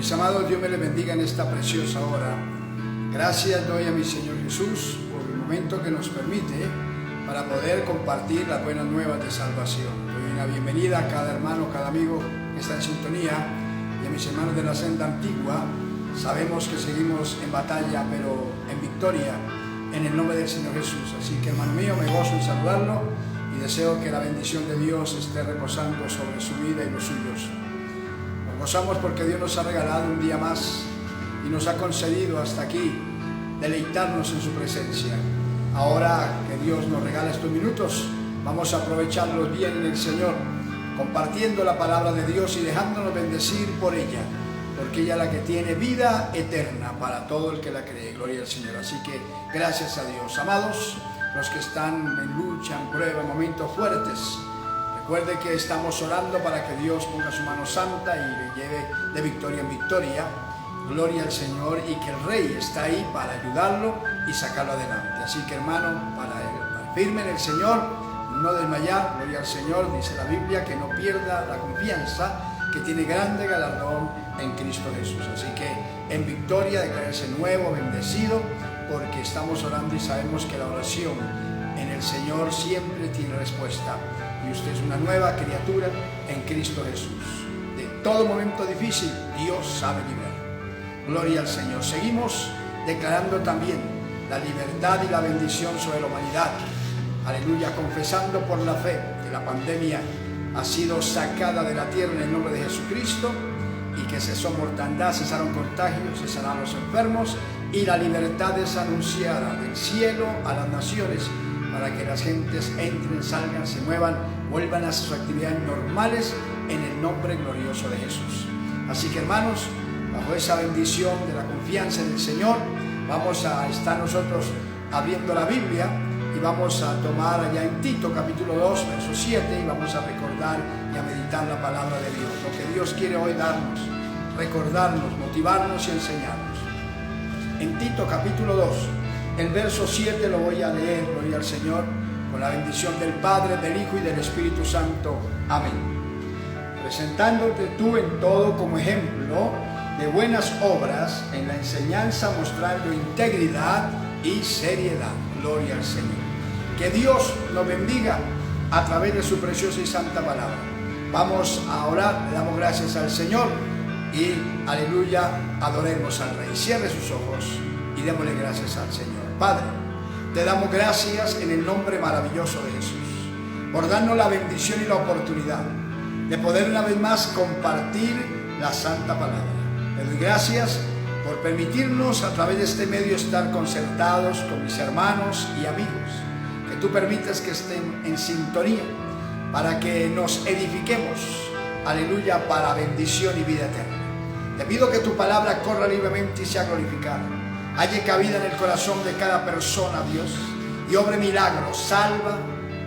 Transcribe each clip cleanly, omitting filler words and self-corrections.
Mis amados, Dios me les bendiga en esta preciosa hora. Gracias doy a mi Señor Jesús por el momento que nos permite para poder compartir las buenas nuevas de salvación. Doy una bienvenida a cada hermano, cada amigo que está en sintonía, y a mis hermanos de la senda antigua. Sabemos que seguimos en batalla, pero en victoria, en el nombre del Señor Jesús. Así que, hermano mío, me gozo en saludarlo y deseo que la bendición de Dios esté reposando sobre su vida y los suyos. Nos gozamos porque Dios nos ha regalado un día más y nos ha concedido hasta aquí deleitarnos en su presencia. Ahora que Dios nos regala estos minutos, vamos a aprovecharlos bien en el Señor, compartiendo la palabra de Dios y dejándonos bendecir por ella, porque ella es la que tiene vida eterna para todo el que la cree. Gloria al Señor. Así que gracias a Dios. Amados, los que están en lucha, en prueba, en momentos fuertes, recuerde que estamos orando para que Dios ponga su mano santa y le lleve de victoria en victoria. Gloria al Señor, y que el Rey está ahí para ayudarlo y sacarlo adelante. Así que, hermano, para firme en el Señor, no desmayar. Gloria al Señor. Dice la Biblia que no pierda la confianza, que tiene grande galardón en Cristo Jesús. Así que en victoria, declararse nuevo, bendecido, porque estamos orando y sabemos que la oración en el Señor siempre tiene respuesta. Y usted es una nueva criatura en Cristo Jesús. De todo momento difícil, Dios sabe liberar. Gloria al Señor. Seguimos declarando también la libertad y la bendición sobre la humanidad. Aleluya, confesando por la fe que la pandemia ha sido sacada de la tierra en el nombre de Jesucristo, y que cesó mortandad, cesaron contagios, cesarán los enfermos, y la libertad es anunciada del cielo a las naciones, para que las gentes entren, salgan, se muevan, vuelvan a sus actividades normales en el nombre glorioso de Jesús. Así que, hermanos, bajo esa bendición de la confianza en el Señor, vamos a estar nosotros abriendo la Biblia y vamos a tomar allá en Tito capítulo 2, verso 7, y vamos a recordar y a meditar la palabra de Dios, lo que Dios quiere hoy darnos, recordarnos, motivarnos y enseñarnos. En Tito capítulo 2, el verso 7 lo voy a leer, gloria al Señor, con la bendición del Padre, del Hijo y del Espíritu Santo. Amén. Presentándote tú en todo como ejemplo de buenas obras, en la enseñanza mostrando integridad y seriedad. Gloria al Señor. Que Dios nos bendiga a través de su preciosa y santa palabra. Vamos a orar, le damos gracias al Señor y, aleluya, adoremos al Rey. Cierre sus ojos y démosle gracias al Señor. Padre, te damos gracias en el nombre maravilloso de Jesús, por darnos la bendición y la oportunidad de poder una vez más compartir la santa palabra. Te doy gracias por permitirnos a través de este medio estar concertados con mis hermanos y amigos, que tú permitas que estén en sintonía para que nos edifiquemos, aleluya, para bendición y vida eterna. Te pido que tu palabra corra libremente y sea glorificada, halle cabida en el corazón de cada persona, Dios, y obre milagros, salva,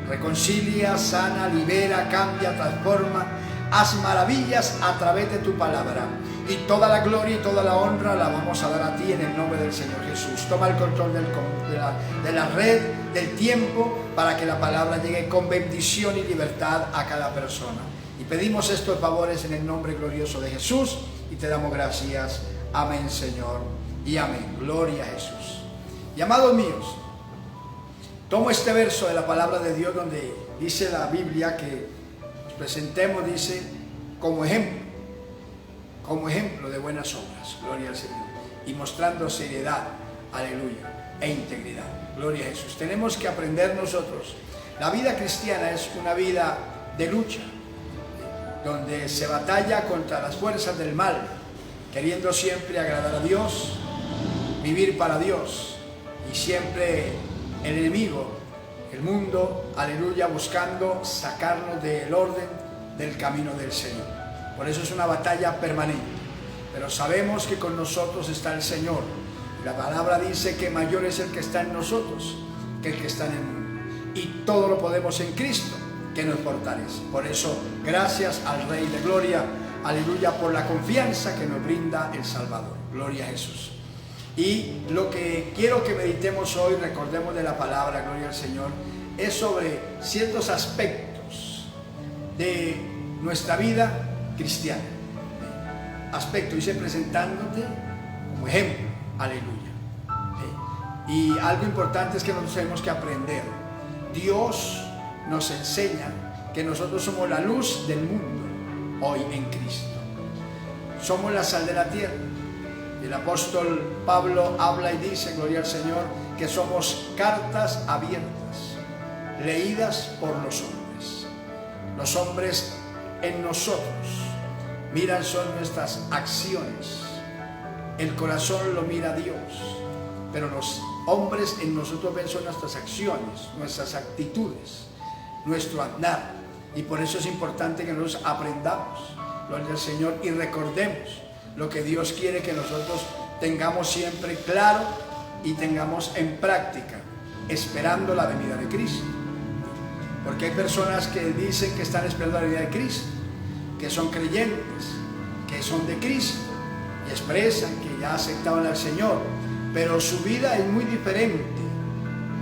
reconcilia, sana, libera, cambia, transforma, haz maravillas a través de tu palabra. Y toda la gloria y toda la honra la vamos a dar a ti en el nombre del Señor Jesús. Toma el control de la red, del tiempo, para que la palabra llegue con bendición y libertad a cada persona. Y pedimos estos favores en el nombre glorioso de Jesús y te damos gracias. Amén, Señor, y amén. Gloria a Jesús. Y amados míos, tomo este verso de la palabra de Dios donde dice la Biblia que nos presentemos, dice, como ejemplo de buenas obras, gloria al Señor, y mostrando seriedad, aleluya, e integridad, gloria a Jesús. Tenemos que aprender nosotros, la vida cristiana es una vida de lucha, donde se batalla contra las fuerzas del mal, queriendo siempre agradar a Dios, vivir para Dios, y siempre el enemigo, el mundo, aleluya, buscando sacarnos del orden del camino del Señor. Por eso es una batalla permanente, pero sabemos que con nosotros está el Señor. La palabra dice que mayor es el que está en nosotros que el que está en el mundo. Y todo lo podemos en Cristo, que nos fortalece. Por eso, gracias al Rey de Gloria, aleluya, por la confianza que nos brinda el Salvador. Gloria a Jesús. Y lo que quiero que meditemos hoy, recordemos de la palabra, gloria al Señor, es sobre ciertos aspectos de nuestra vida cristiana. aspecto, dice presentándote como ejemplo, aleluya. Y algo importante es que nosotros tenemos que aprender. Dios nos enseña que nosotros somos la luz del mundo hoy en Cristo. Somos la sal de la tierra. El apóstol Pablo habla y dice, gloria al Señor, que somos cartas abiertas, leídas por los hombres. Los hombres en nosotros miran son nuestras acciones. El corazón lo mira a Dios, pero los hombres en nosotros ven son nuestras acciones, nuestras actitudes, nuestro andar. Y por eso es importante que nosotros aprendamos, gloria al Señor, y recordemos lo que Dios quiere que nosotros tengamos siempre claro y tengamos en práctica, esperando la venida de Cristo. Porque hay personas que dicen que están esperando la venida de Cristo, que son creyentes, que son de Cristo y expresan que ya aceptaron al Señor, pero su vida es muy diferente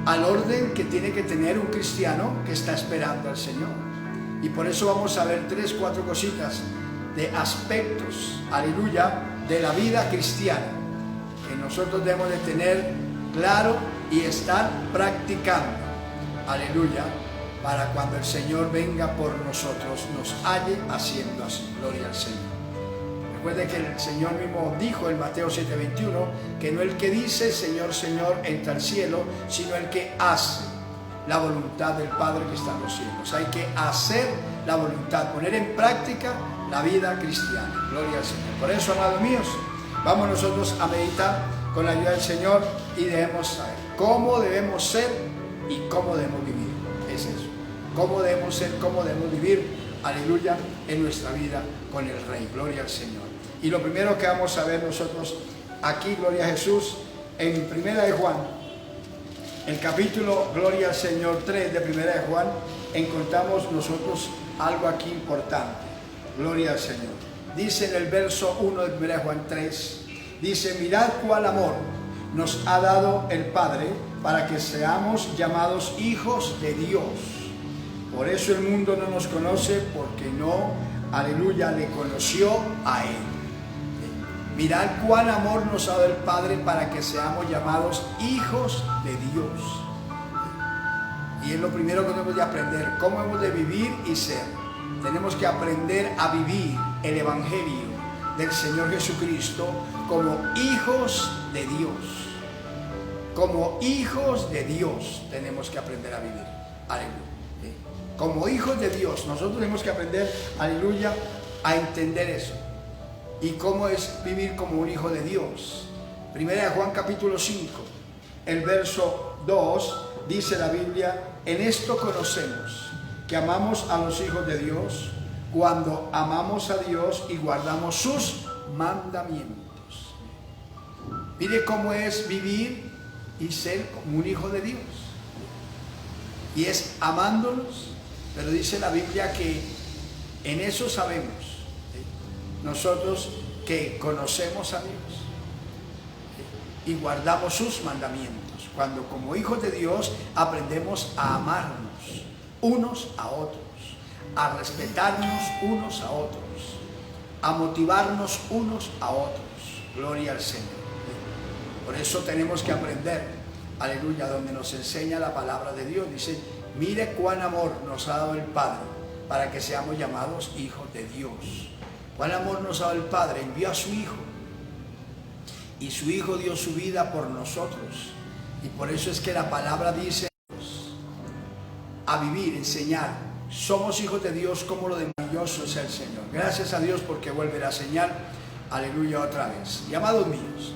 al orden que tiene que tener un cristiano que está esperando al Señor. Y por eso vamos a ver 3, 4 cositas de aspectos, aleluya, de la vida cristiana que nosotros debemos de tener claro y estar practicando, aleluya, para cuando el Señor venga por nosotros nos halle haciendo así. Gloria al Señor. Recuerde que el Señor mismo dijo en Mateo 7:21 que no el que dice Señor, Señor entra al cielo, sino el que hace la voluntad del Padre que está en los cielos. Hay que hacer la voluntad, poner en práctica la vida cristiana. Gloria al Señor. Por eso, amados míos, vamos nosotros a meditar con la ayuda del Señor y debemos saber cómo debemos ser y cómo debemos vivir. Es eso. Cómo debemos ser, cómo debemos vivir, aleluya, en nuestra vida con el Rey. Gloria al Señor. Y lo primero que vamos a ver nosotros aquí, gloria a Jesús, en Primera de Juan, el capítulo, gloria al Señor, 3 de Primera de Juan, encontramos nosotros algo aquí importante. Gloria al Señor. Dice en el verso 1 de Primera de Juan 3, dice, mirad cuál amor nos ha dado el Padre para que seamos llamados hijos de Dios. Por eso el mundo no nos conoce, porque no, aleluya, le conoció a Él. Mirad cuál amor nos ha dado el Padre para que seamos llamados hijos de Dios. Y es lo primero que tenemos de aprender, cómo hemos de vivir y ser. Tenemos que aprender a vivir el Evangelio del Señor Jesucristo como hijos de Dios. Como hijos de Dios tenemos que aprender a vivir. Aleluya. Como hijos de Dios, nosotros tenemos que aprender, aleluya, a entender eso. ¿Y cómo es vivir como un hijo de Dios? Primera de Juan capítulo 5, el verso 2, dice la Biblia, en esto conocemos que amamos a los hijos de Dios, cuando amamos a Dios y guardamos sus mandamientos. Mire cómo es vivir y ser como un hijo de Dios. Y es amándolos, pero dice la Biblia que en eso sabemos nosotros que conocemos a Dios y guardamos sus mandamientos. Cuando como hijos de Dios aprendemos a amarnos unos a otros, a respetarnos unos a otros, a motivarnos unos a otros. Gloria al Señor. Por eso tenemos que aprender, aleluya, donde nos enseña la palabra de Dios. Dice, mire cuán amor nos ha dado el Padre para que seamos llamados hijos de Dios. Cuán amor nos ha dado el Padre, envió a su Hijo. Y su Hijo dio su vida por nosotros. Y por eso es que la palabra dice a vivir, enseñar. Somos hijos de Dios, como lo de maravilloso es el Señor. Gracias a Dios porque vuelve la señal. Aleluya otra vez. Y amados míos,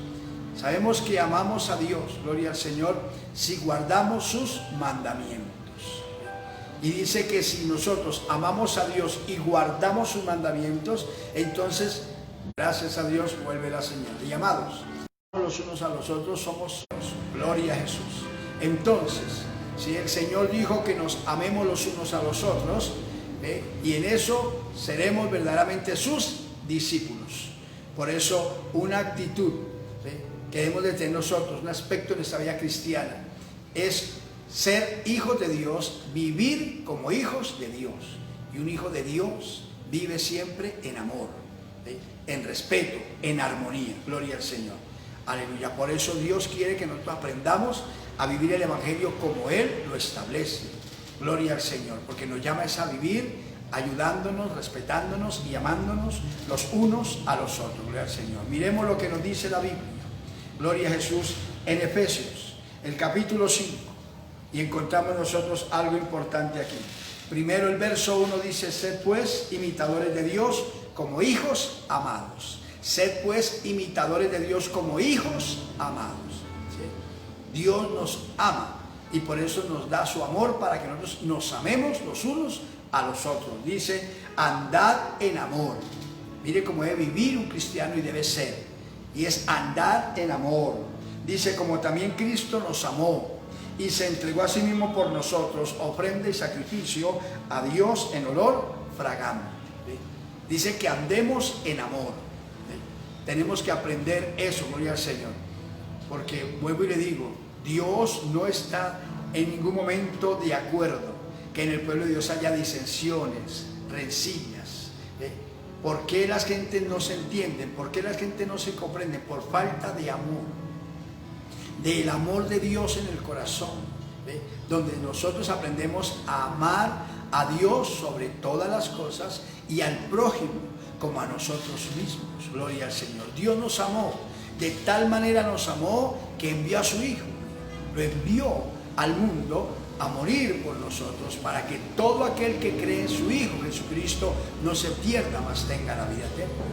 sabemos que amamos a Dios, gloria al Señor, si guardamos sus mandamientos. Y dice que si nosotros amamos a Dios y guardamos sus mandamientos, entonces, gracias a Dios, vuelve la señal. Y amados, los unos a los otros somos Dios. Gloria a Jesús. Entonces, si el Señor dijo que nos amemos los unos a los otros, y en eso seremos verdaderamente sus discípulos. Por eso, una actitud que debemos de tener nosotros, un aspecto de nuestra vida cristiana, es ser hijos de Dios, vivir como hijos de Dios. Y un hijo de Dios vive siempre en amor. en respeto, en armonía. Gloria al Señor. Aleluya. Por eso Dios quiere que nosotros aprendamos a vivir el Evangelio como Él lo establece. Gloria al Señor, porque nos llama a vivir ayudándonos, respetándonos y amándonos los unos a los otros. Gloria al Señor. Miremos lo que nos dice la Biblia. Gloria a Jesús en Efesios, el capítulo 5. Y encontramos nosotros algo importante aquí. Primero el verso 1 dice: sed pues imitadores de Dios como hijos amados. Sed pues imitadores de Dios como hijos amados. ¿Sí? Dios nos ama y por eso nos da su amor para que nosotros nos amemos los unos a los otros. Dice: andad en amor. Mire cómo debe vivir un cristiano y debe ser. Y es andar en amor. Dice: como también Cristo nos amó y se entregó a sí mismo por nosotros, ofrenda y sacrificio a Dios en olor fragante. ¿Sí? Dice que andemos en amor. ¿Sí? Tenemos que aprender eso, gloria al Señor. Porque vuelvo y le digo, Dios no está en ningún momento de acuerdo que en el pueblo de Dios haya disensiones, rencillas. ¿Por qué las gentes no se entienden? ¿Por qué las gentes no se comprenden? Por falta de amor. Del amor de Dios en el corazón, ¿ve? Donde nosotros aprendemos a amar a Dios sobre todas las cosas y al prójimo como a nosotros mismos. Gloria al Señor. Dios nos amó, de tal manera nos amó que envió a su Hijo, lo envió al mundo a morir por nosotros, para que todo aquel que cree en su Hijo Jesucristo no se pierda, mas tenga la vida eterna.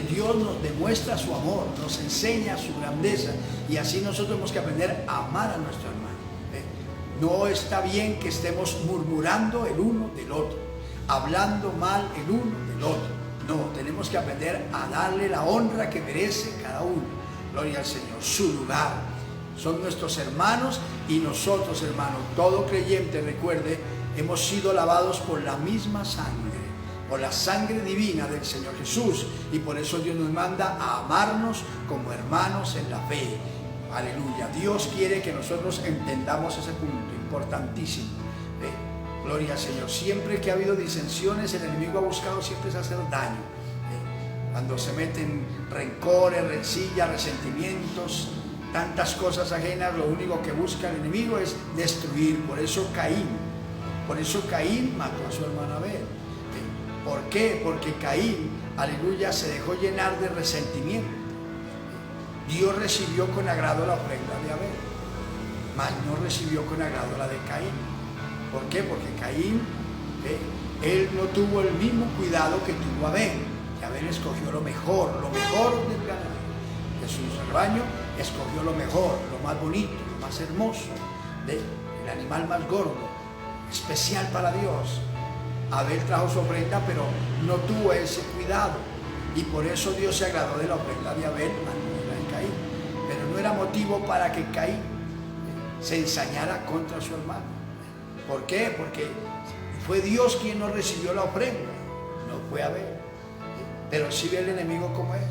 Dios nos demuestra su amor, nos enseña su grandeza, y así nosotros tenemos que aprender a amar a nuestro hermano. No está bien que estemos murmurando el uno del otro, hablando mal el uno del otro. No, tenemos que aprender a darle la honra que merece cada uno. Gloria al Señor, su lugar. Son nuestros hermanos y nosotros, hermanos, todo creyente, recuerde, hemos sido lavados por la misma sangre, por la sangre divina del Señor Jesús, y por eso Dios nos manda a amarnos como hermanos en la fe. Aleluya. Dios quiere que nosotros entendamos ese punto importantísimo. Gloria al Señor. Siempre que ha habido disensiones, el enemigo ha buscado siempre es hacer daño. Cuando se meten rencores, rencillas, resentimientos, tantas cosas ajenas, lo único que busca el enemigo es destruir. Por eso Caín mató a su hermano Abel. ¿Por qué? Porque Caín, aleluya, se dejó llenar de resentimiento. Dios recibió con agrado la ofrenda de Abel, mas no recibió con agrado la de Caín. ¿Por qué? Porque Caín, él no tuvo el mismo cuidado que tuvo Abel. Que Abel escogió lo mejor del ganado. De su rebaño escogió lo mejor, lo más bonito, lo más hermoso, el animal más gordo, especial para Dios. Abel trajo su ofrenda, pero no tuvo ese cuidado, y por eso Dios se agradó de la ofrenda de Abel, mas no la de Caín. Pero no era motivo para que Caín se ensañara contra su hermano. ¿Por qué? Porque fue Dios quien no recibió la ofrenda, no fue Abel. Pero sí ve el enemigo como es.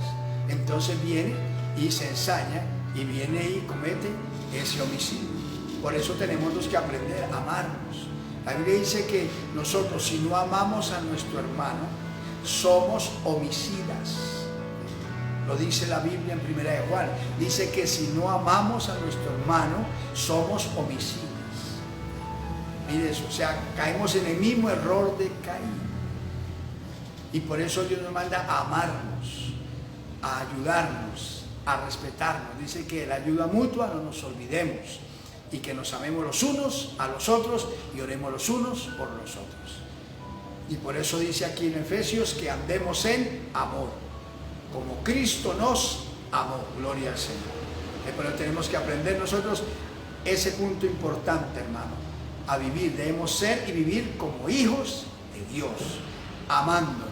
Entonces viene y se ensaña, y viene y comete ese homicidio. Por eso tenemos que aprender a amarnos. La Biblia dice que nosotros, si no amamos a nuestro hermano, somos homicidas. Lo dice la Biblia en 1 de Juan. Dice que si no amamos a nuestro hermano, somos homicidas. Mire eso, o sea, caemos en el mismo error de Caín. Y por eso Dios nos manda a amarnos, a ayudarnos, a respetarnos. Dice que la ayuda mutua no nos olvidemos, y que nos amemos los unos a los otros y oremos los unos por los otros. Y por eso dice aquí en Efesios que andemos en amor, como Cristo nos amó. Gloria al Señor. Pero tenemos que aprender nosotros ese punto importante, hermano, a vivir. Debemos ser y vivir como hijos de Dios, amándonos.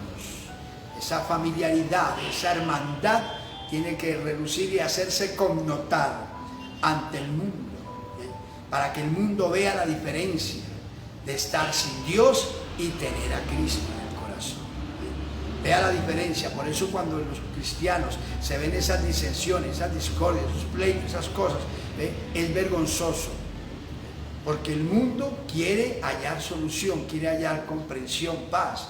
Esa familiaridad, esa hermandad tiene que relucir y hacerse connotar ante el mundo, para que el mundo vea la diferencia de estar sin Dios y tener a Cristo en el corazón. Vea la diferencia. Por eso cuando los cristianos se ven esas disensiones, esas discordias, esos pleitos, esas cosas, es vergonzoso. Porque el mundo quiere hallar solución, quiere hallar comprensión, paz.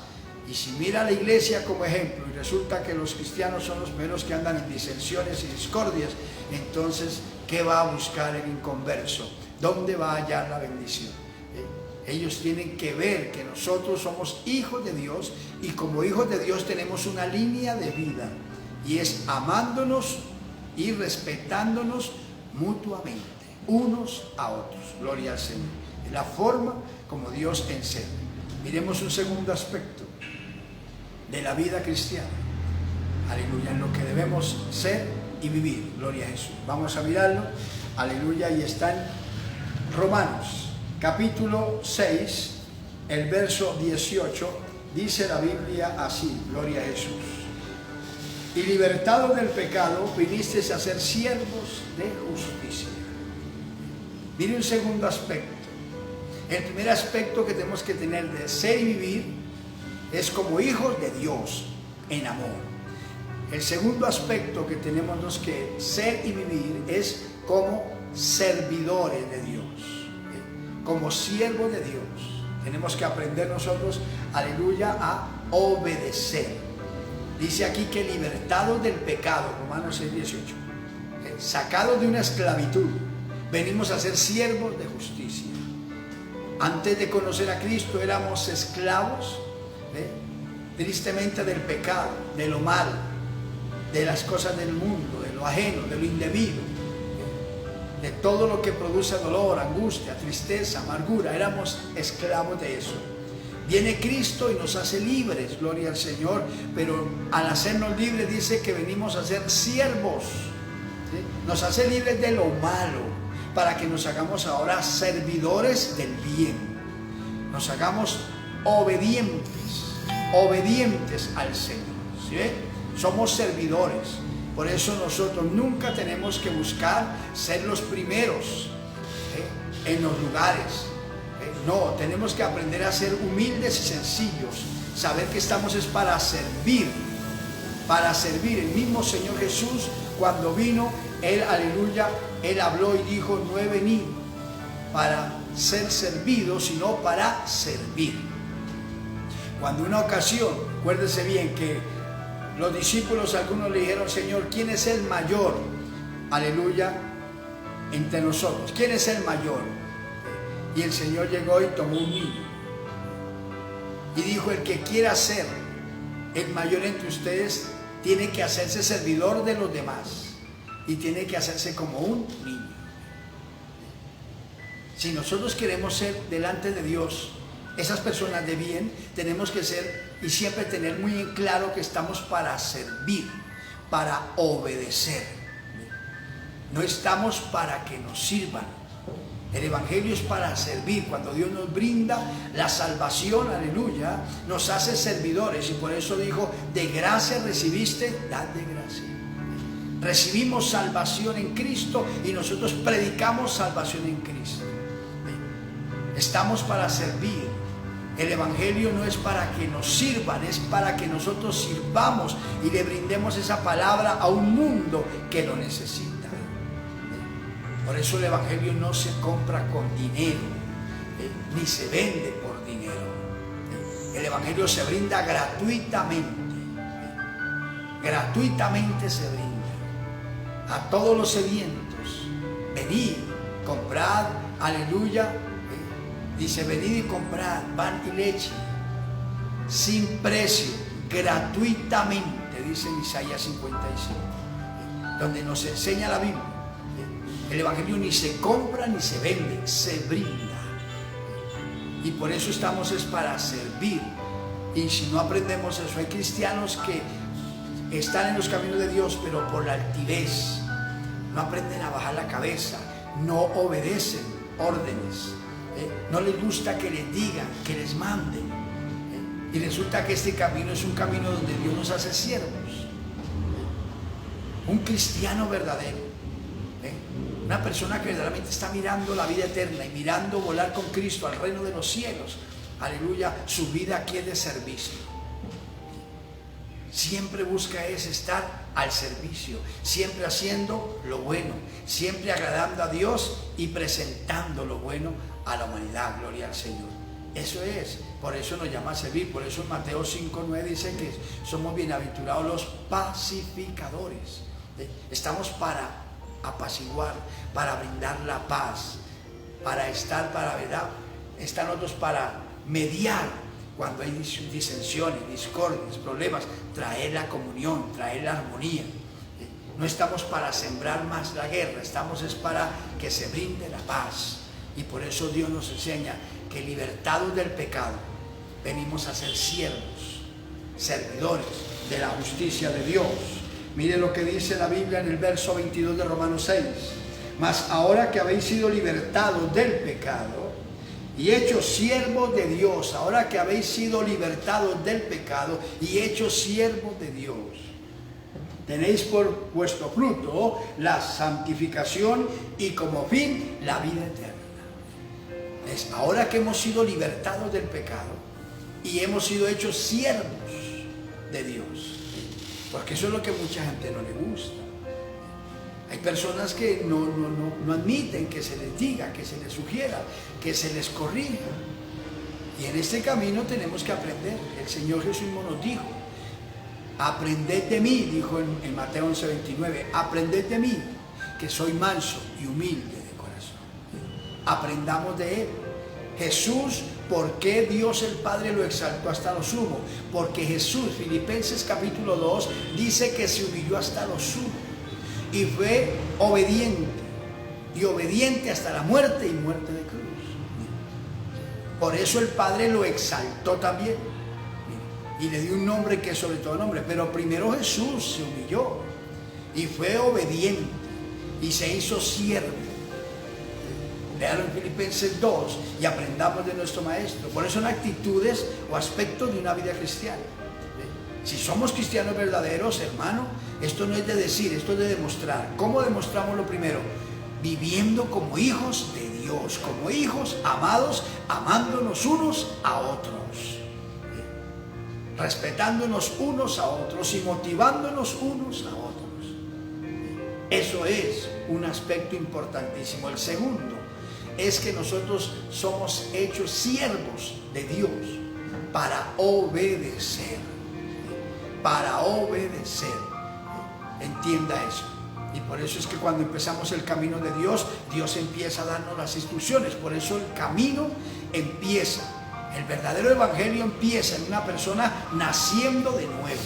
Y si mira a la iglesia como ejemplo y resulta que los cristianos son los primeros que andan en disensiones y discordias, entonces, ¿qué va a buscar el inconverso? ¿Dónde va a hallar la bendición? Ellos tienen que ver que nosotros somos hijos de Dios y como hijos de Dios tenemos una línea de vida y es amándonos y respetándonos mutuamente, unos a otros. Gloria al Señor. Es la forma como Dios enseña. Miremos un segundo aspecto de la vida cristiana. Aleluya, en lo que debemos ser y vivir. Gloria a Jesús. Vamos a mirarlo. Aleluya, y está en Romanos, capítulo 6, el verso 18. Dice la Biblia así. Gloria a Jesús. Y libertados del pecado, vinisteis a ser siervos de justicia. Mire un segundo aspecto. El primer aspecto que tenemos que tener de ser y vivir es como hijos de Dios en amor. El segundo aspecto que tenemos que ser y vivir es como servidores de Dios, como siervos de Dios. Tenemos que aprender nosotros, aleluya, a obedecer. Dice aquí que libertados del pecado, Romanos 6, 18, sacados de una esclavitud, venimos a ser siervos de justicia. Antes de conocer a Cristo éramos esclavos, tristemente, del pecado, de lo malo, de las cosas del mundo, de lo ajeno, de lo indebido, de todo lo que produce dolor, angustia, tristeza, amargura. Éramos esclavos de eso. Viene Cristo y nos hace libres, gloria al Señor, pero al hacernos libres dice que venimos a ser siervos, ¿sí? Nos hace libres de lo malo, para que nos hagamos ahora servidores del bien, nos hagamos obedientes al Señor, ¿sí? Somos servidores. Por eso nosotros nunca tenemos que buscar ser los primeros en los lugares. No, tenemos que aprender a ser humildes y sencillos, saber que estamos es para servir. El mismo Señor Jesús, cuando vino, Él, aleluya, Él habló y dijo: no he venido para ser servido, sino para servir. Cuando una ocasión, acuérdese bien que los discípulos, algunos le dijeron: Señor, ¿quién es el mayor? Aleluya, entre nosotros, ¿quién es el mayor? Y el Señor llegó y tomó un niño y dijo: el que quiera ser el mayor entre ustedes tiene que hacerse servidor de los demás y tiene que hacerse como un niño. Si nosotros queremos ser delante de Dios esas personas de bien, tenemos que ser y siempre tener muy en claro que estamos para servir, para obedecer. No estamos para que nos sirvan. El Evangelio es para servir. Cuando Dios nos brinda la salvación, aleluya, nos hace servidores. Y por eso dijo: de gracia recibiste, dad de gracia. Recibimos salvación en Cristo y nosotros predicamos salvación en Cristo. Estamos para servir. El Evangelio no es para que nos sirvan, es para que nosotros sirvamos y le brindemos esa palabra a un mundo que lo necesita. Por eso el Evangelio no se compra con dinero, ni se vende por dinero. El Evangelio se brinda gratuitamente. Gratuitamente se brinda a todos los sedientos. Venid, comprad, aleluya. Dice: venid y comprad pan y leche sin precio, gratuitamente, dice en Isaías 55, donde nos enseña la Biblia. El Evangelio ni se compra ni se vende, se brinda. Y por eso estamos es para servir. Y si no aprendemos eso, hay cristianos que están en los caminos de Dios, pero por la altivez no aprenden a bajar la cabeza, no obedecen órdenes, no les gusta que les digan, que les manden, y resulta que este camino es un camino donde Dios nos hace siervos. Un cristiano verdadero, una persona que verdaderamente está mirando la vida eterna y mirando volar con Cristo al reino de los cielos, aleluya, su vida aquí es de servicio. Siempre busca es estar al servicio, siempre haciendo lo bueno, siempre agradando a Dios y presentando lo bueno a la humanidad. Gloria al Señor. Eso es, por eso nos llama a servir. Por eso en Mateo 5:9 dice que somos bienaventurados los pacificadores. Estamos para apaciguar, para brindar la paz, para estar, están otros para mediar cuando hay disensiones, discordias, problemas, traer la comunión, traer la armonía. No estamos para sembrar más la guerra, estamos es para que se brinde la paz. Y por eso Dios nos enseña que libertados del pecado, venimos a ser siervos, servidores de la justicia de Dios. Mire lo que dice la Biblia en el verso 22 de Romanos 6. Mas ahora que habéis sido libertados del pecado y hechos siervos de Dios, ahora que habéis sido libertados del pecado y hechos siervos de Dios, tenéis por vuestro fruto la santificación y como fin la vida eterna. Es ahora que hemos sido libertados del pecado y hemos sido hechos siervos de Dios, porque eso es lo que mucha gente no le gusta. Hay personas que no admiten que se les diga, que se les sugiera, que se les corrija. Y en este camino tenemos que aprender. El Señor Jesús nos dijo: aprended de mí, dijo en Mateo 11:29, aprended de mí, que soy manso y humilde de corazón. Aprendamos de Él. Jesús, ¿por qué Dios el Padre lo exaltó hasta lo sumo? Porque Jesús, Filipenses capítulo 2, dice que se humilló hasta lo sumo y fue obediente, y obediente hasta la muerte y muerte de cruz. Por eso el Padre lo exaltó también y le dio un nombre que es sobre todo nombre. Pero primero Jesús se humilló y fue obediente y se hizo siervo. Léalo en Filipenses 2 y aprendamos de nuestro Maestro. Por eso son actitudes o aspectos de una vida cristiana. Si somos cristianos verdaderos, hermano, esto no es de decir, esto es de demostrar. ¿Cómo demostramos lo primero? Viviendo como hijos de Dios, como hijos amados, amándonos unos a otros, respetándonos unos a otros y motivándonos unos a otros. Eso es un aspecto importantísimo. El segundo es que nosotros somos hechos siervos de Dios para obedecer. Para obedecer. Entienda eso. Y por eso es que cuando empezamos el camino de Dios, Dios empieza a darnos las instrucciones. Por eso el camino empieza. El verdadero evangelio empieza en una persona naciendo de nuevo.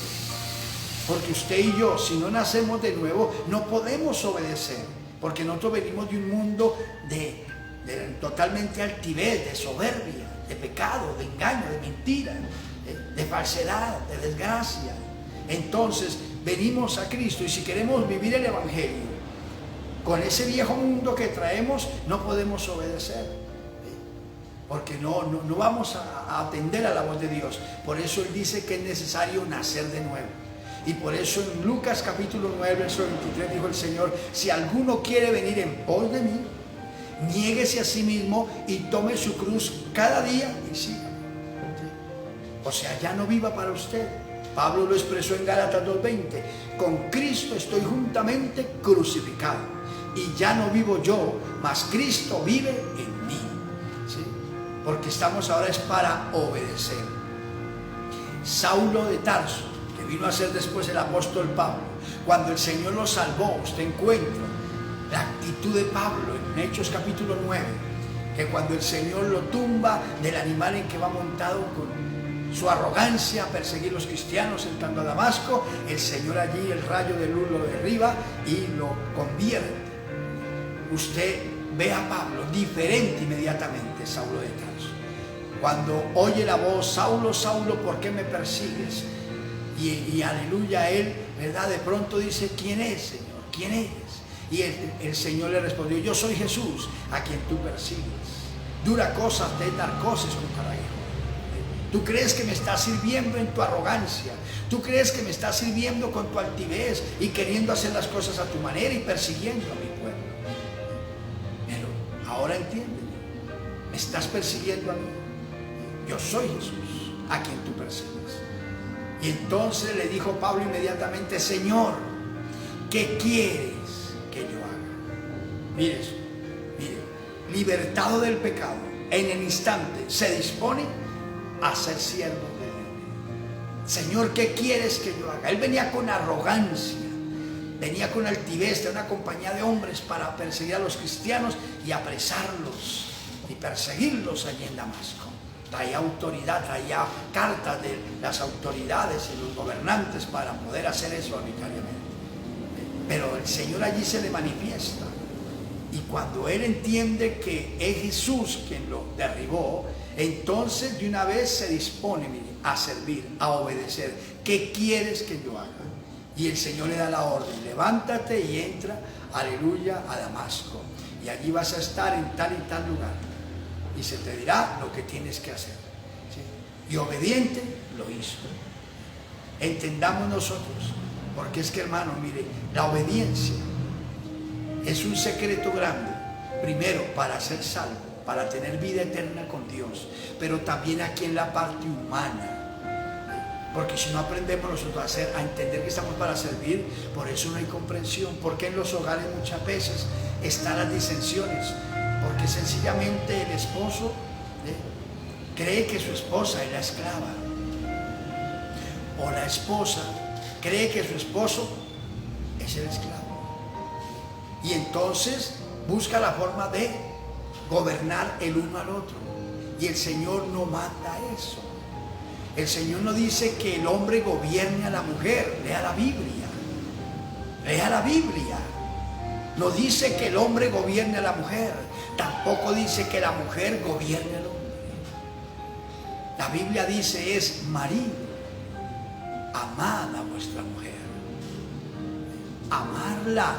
Porque usted y yo, si no nacemos de nuevo, no podemos obedecer. Porque nosotros venimos de un mundo de totalmente altivez, de soberbia, de pecado, de engaño, de mentira, de falsedad, de desgracia. Entonces venimos a Cristo, y si queremos vivir el evangelio con ese viejo mundo que traemos, no podemos obedecer, porque no vamos a atender a la voz de Dios. Por eso Él dice que es necesario nacer de nuevo. Y por eso en Lucas capítulo 9, verso 23 dijo el Señor: si alguno quiere venir en pos de mí, niéguese a sí mismo y tome su cruz cada día y sígame. O sea, ya no viva para usted. Pablo lo expresó en Gálatas 2:20: con Cristo estoy juntamente crucificado, y ya no vivo yo, mas Cristo vive en mí. ¿Sí? Porque estamos ahora es para obedecer. Saulo de Tarso, que vino a ser después el apóstol Pablo, cuando el Señor lo salvó, usted encuentra la actitud de Pablo en Hechos capítulo 9, que cuando el Señor lo tumba del animal en que va montado con su arrogancia a perseguir a los cristianos entrando a Damasco, el Señor allí, el rayo de luz lo derriba y lo convierte. Usted ve a Pablo diferente inmediatamente, Saulo de Tarso. Cuando oye la voz: Saulo, Saulo, ¿por qué me persigues? Y aleluya, él, ¿verdad? De pronto dice: ¿quién es, Señor? ¿Quién eres? Y el Señor le respondió: yo soy Jesús, a quien tú persigues. Dura cosa te dar cosas contra la guerra. Tú crees que me estás sirviendo en tu arrogancia. Tú crees que me estás sirviendo con tu altivez y queriendo hacer las cosas a tu manera y persiguiendo a mi pueblo. Pero ahora entiende, me estás persiguiendo a mí. Yo soy Jesús, a quien tú persigues. Y entonces le dijo Pablo inmediatamente: Señor, ¿qué quieres que yo haga? Mire eso, mire, libertado del pecado, en el instante se dispone a ser siervo de Dios. Señor, ¿qué quieres que yo haga? Él venía con arrogancia, venía con altivez de una compañía de hombres para perseguir a los cristianos y apresarlos y perseguirlos allí en Damasco. Traía autoridad, traía cartas de las autoridades y los gobernantes para poder hacer eso arbitrariamente. Pero el Señor allí se le manifiesta. Y cuando él entiende que es Jesús quien lo derribó, entonces de una vez se dispone, mire, a servir, a obedecer. ¿Qué quieres que yo haga? Y el Señor le da la orden: levántate y entra, aleluya, a Damasco. Y allí vas a estar en tal y tal lugar. Y se te dirá lo que tienes que hacer. ¿Sí? Y obediente lo hizo. Entendamos nosotros, porque es que, hermano, mire, la obediencia es un secreto grande, primero para ser salvo, para tener vida eterna con Dios, pero también aquí en la parte humana, porque si no aprendemos nosotros a entender que estamos para servir, por eso no hay comprensión. Porque en los hogares muchas veces están las disensiones, porque sencillamente el esposo cree que su esposa es la esclava, o la esposa cree que su esposo es el esclavo. Y entonces busca la forma de gobernar el uno al otro. Y el Señor no manda eso. El Señor no dice que el hombre gobierne a la mujer. Lea la Biblia. Lea la Biblia. No dice que el hombre gobierne a la mujer. Tampoco dice que la mujer gobierne al hombre. La Biblia dice es: marido, amad a vuestra mujer. Amarla.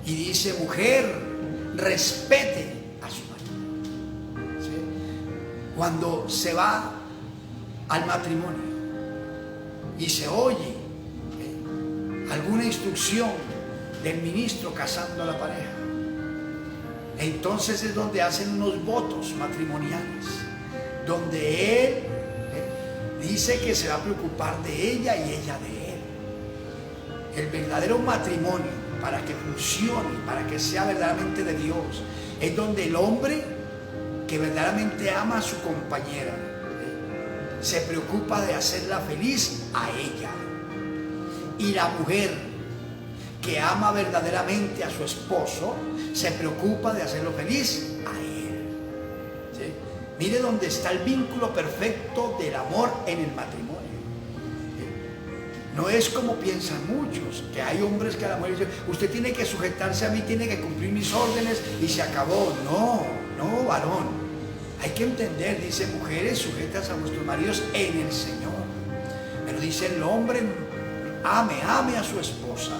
Y dice: mujer, respete a su marido. ¿Sí? Cuando se va al matrimonio y se oye alguna instrucción del ministro casando a la pareja, entonces es donde hacen unos votos matrimoniales, donde él dice que se va a preocupar de ella y ella de él. El verdadero matrimonio, para que funcione, para que sea verdaderamente de Dios, es donde el hombre que verdaderamente ama a su compañera se preocupa de hacerla feliz a ella, y la mujer que ama verdaderamente a su esposo se preocupa de hacerlo feliz a él. ¿Sí? Mire dónde está el vínculo perfecto del amor en el matrimonio. No es como piensan muchos, que hay hombres que a la mujer dicen: usted tiene que sujetarse a mí, tiene que cumplir mis órdenes y se acabó. No, no, varón. Hay que entender, dice: mujeres, sujetas a vuestros maridos en el Señor. Pero dice el hombre: ame a su esposa.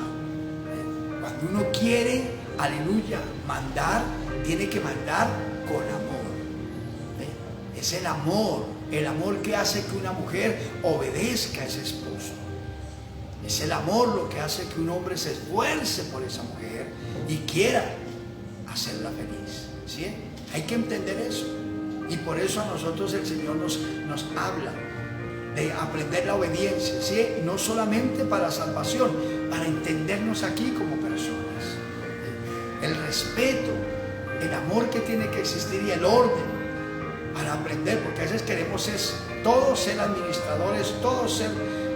Cuando uno quiere, aleluya, mandar, tiene que mandar con amor. Es el amor que hace que una mujer obedezca a ese esposo. Es el amor lo que hace que un hombre se esfuerce por esa mujer y quiera hacerla feliz. ¿Sí? Hay que entender eso. Y por eso a nosotros el Señor nos habla de aprender la obediencia, ¿sí? No solamente para salvación, para entendernos aquí como personas. El respeto, el amor que tiene que existir y el orden para aprender, porque a veces queremos todos ser administradores, todos ser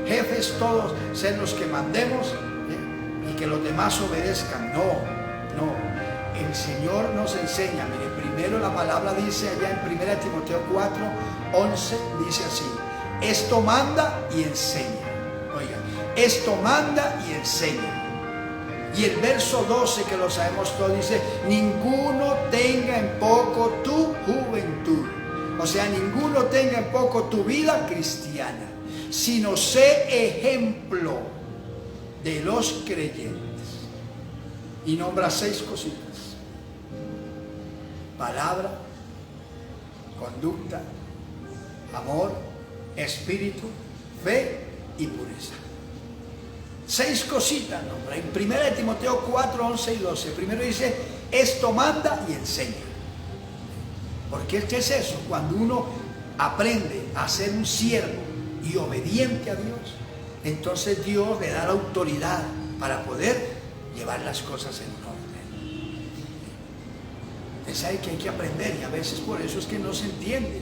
jefes, todos ser los que mandemos, y que los demás obedezcan. No, no. El Señor nos enseña, mire, primero la palabra dice allá en 1 Timoteo 4:11, dice así: esto manda y enseña. Oiga, esto manda y enseña. Y el verso 12, que lo sabemos todos, dice: ninguno tenga en poco tu juventud. O sea, ninguno tenga en poco tu vida cristiana, sino sé ejemplo de los creyentes. Y nombra 6 cositas: palabra, conducta, amor, espíritu, fe y pureza. 6 cositas nombra. En 1 Timoteo 4, 11 y 12, primero dice: esto manda y enseña. Porque ¿qué es eso? Cuando uno aprende a ser un siervo y obediente a Dios, entonces Dios le da la autoridad para poder llevar las cosas en un orden. Es ahí que hay que aprender, y a veces por eso es que no se entiende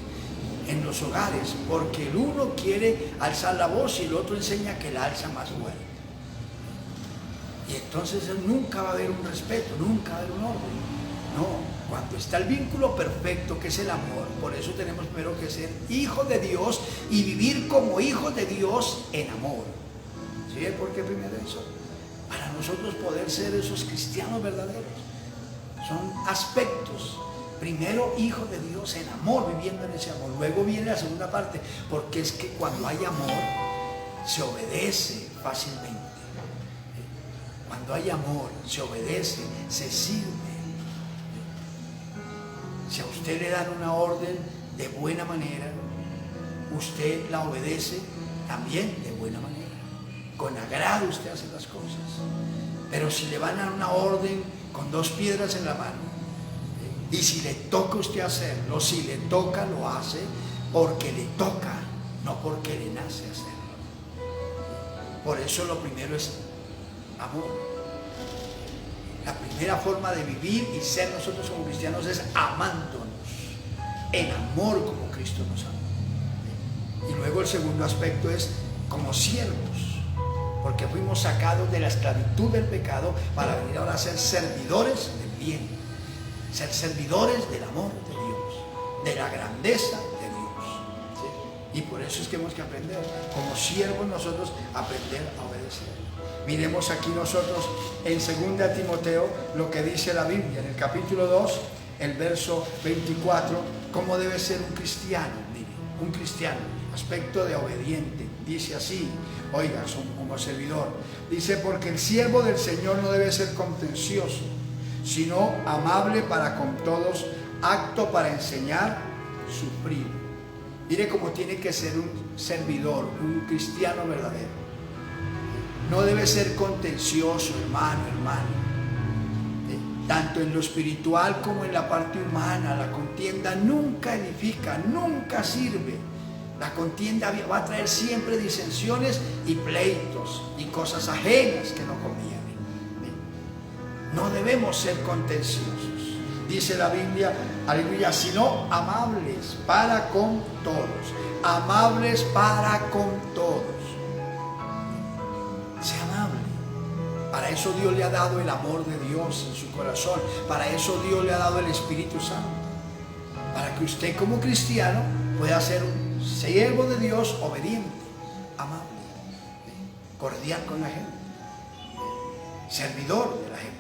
en los hogares, porque el uno quiere alzar la voz y el otro enseña que la alza más fuerte. Y entonces nunca va a haber un respeto, nunca va a haber un orden. No, cuando está el vínculo perfecto, que es el amor, por eso tenemos primero que ser hijos de Dios y vivir como hijos de Dios en amor. ¿Sí? ¿Por qué primero eso? Para nosotros poder ser esos cristianos verdaderos. Son aspectos. Primero, hijo de Dios en amor, viviendo en ese amor. Luego viene la segunda parte, porque es que cuando hay amor, se obedece fácilmente. Cuando hay amor, se obedece, se sirve. Si a usted le dan una orden de buena manera, usted la obedece también de buena manera. Con agrado usted hace las cosas. Pero si le van a dar una orden con dos piedras en la mano, y si le toca a usted hacerlo, si le toca, lo hace porque le toca, no porque le nace hacerlo. Por eso lo primero es amor. La primera forma de vivir y ser nosotros como cristianos es amándonos, en amor como Cristo nos amó. Y luego el segundo aspecto es como siervos, porque fuimos sacados de la esclavitud del pecado para venir ahora a ser servidores del bien, ser servidores del amor de Dios, de la grandeza de Dios. ¿Sí? Y por eso es que hemos que aprender, como siervos nosotros, aprender a obedecer. Miremos aquí nosotros en 2 Timoteo lo que dice la Biblia, en el capítulo 2, el verso 24, cómo debe ser un cristiano. Mire, un cristiano, aspecto de obediente, dice así, oiga, como servidor, dice, porque el siervo del Señor no debe ser contencioso, sino amable para con todos, apto para enseñar, sufrir. Mire cómo tiene que ser un servidor, un cristiano verdadero. No debe ser contencioso, hermano. Tanto en lo espiritual como en la parte humana. La contienda nunca edifica, nunca sirve. La contienda va a traer siempre disensiones y pleitos y cosas ajenas que no convienen. No debemos ser contenciosos. Dice la Biblia, aleluya, sino amables para con todos. Amables para con todos. Sea amable. Para eso Dios le ha dado el amor de Dios en su corazón. Para eso Dios le ha dado el Espíritu Santo. Para que usted como cristiano pueda ser un siervo de Dios obediente, amable, cordial con la gente, servidor de la gente.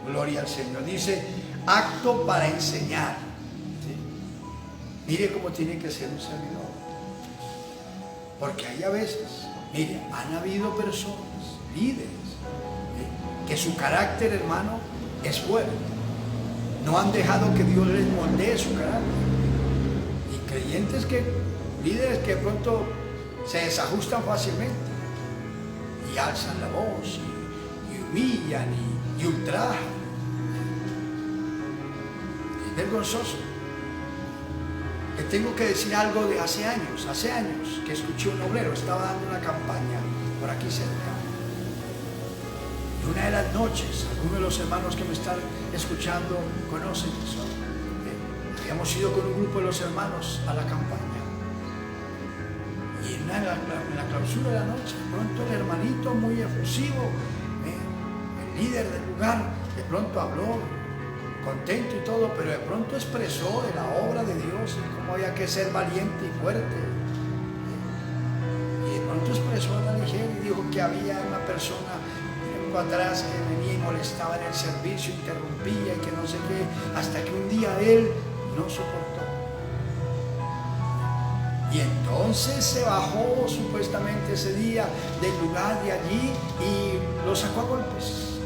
Gloria al Señor. Dice, apto para enseñar. ¿Sí? Mire cómo tiene que ser un servidor. Porque hay a veces, mire, han habido personas, líderes, que su carácter, hermano, es fuerte. No han dejado que Dios les moldee su carácter. Y creyentes líderes que de pronto se desajustan fácilmente y alzan la voz y humillan y ultrajan. Es vergonzoso. Le tengo que decir algo de hace años que escuché un obrero, estaba dando una campaña por aquí cerca. Y una de las noches, algunos de los hermanos que me están escuchando conocen eso. Habíamos ido con un grupo de los hermanos a la campaña. Y en la clausura de la noche, de pronto el hermanito muy efusivo, el líder del lugar, de pronto habló, contento y todo, pero de pronto expresó de la obra de Dios y cómo había que ser valiente y fuerte. Y de pronto expresó a la ligera y dijo que había una persona tiempo atrás que venía y molestaba en el servicio, interrumpía y que no sé qué, hasta que un día él no soportó. Y entonces se bajó supuestamente ese día del lugar de allí y lo sacó a golpes.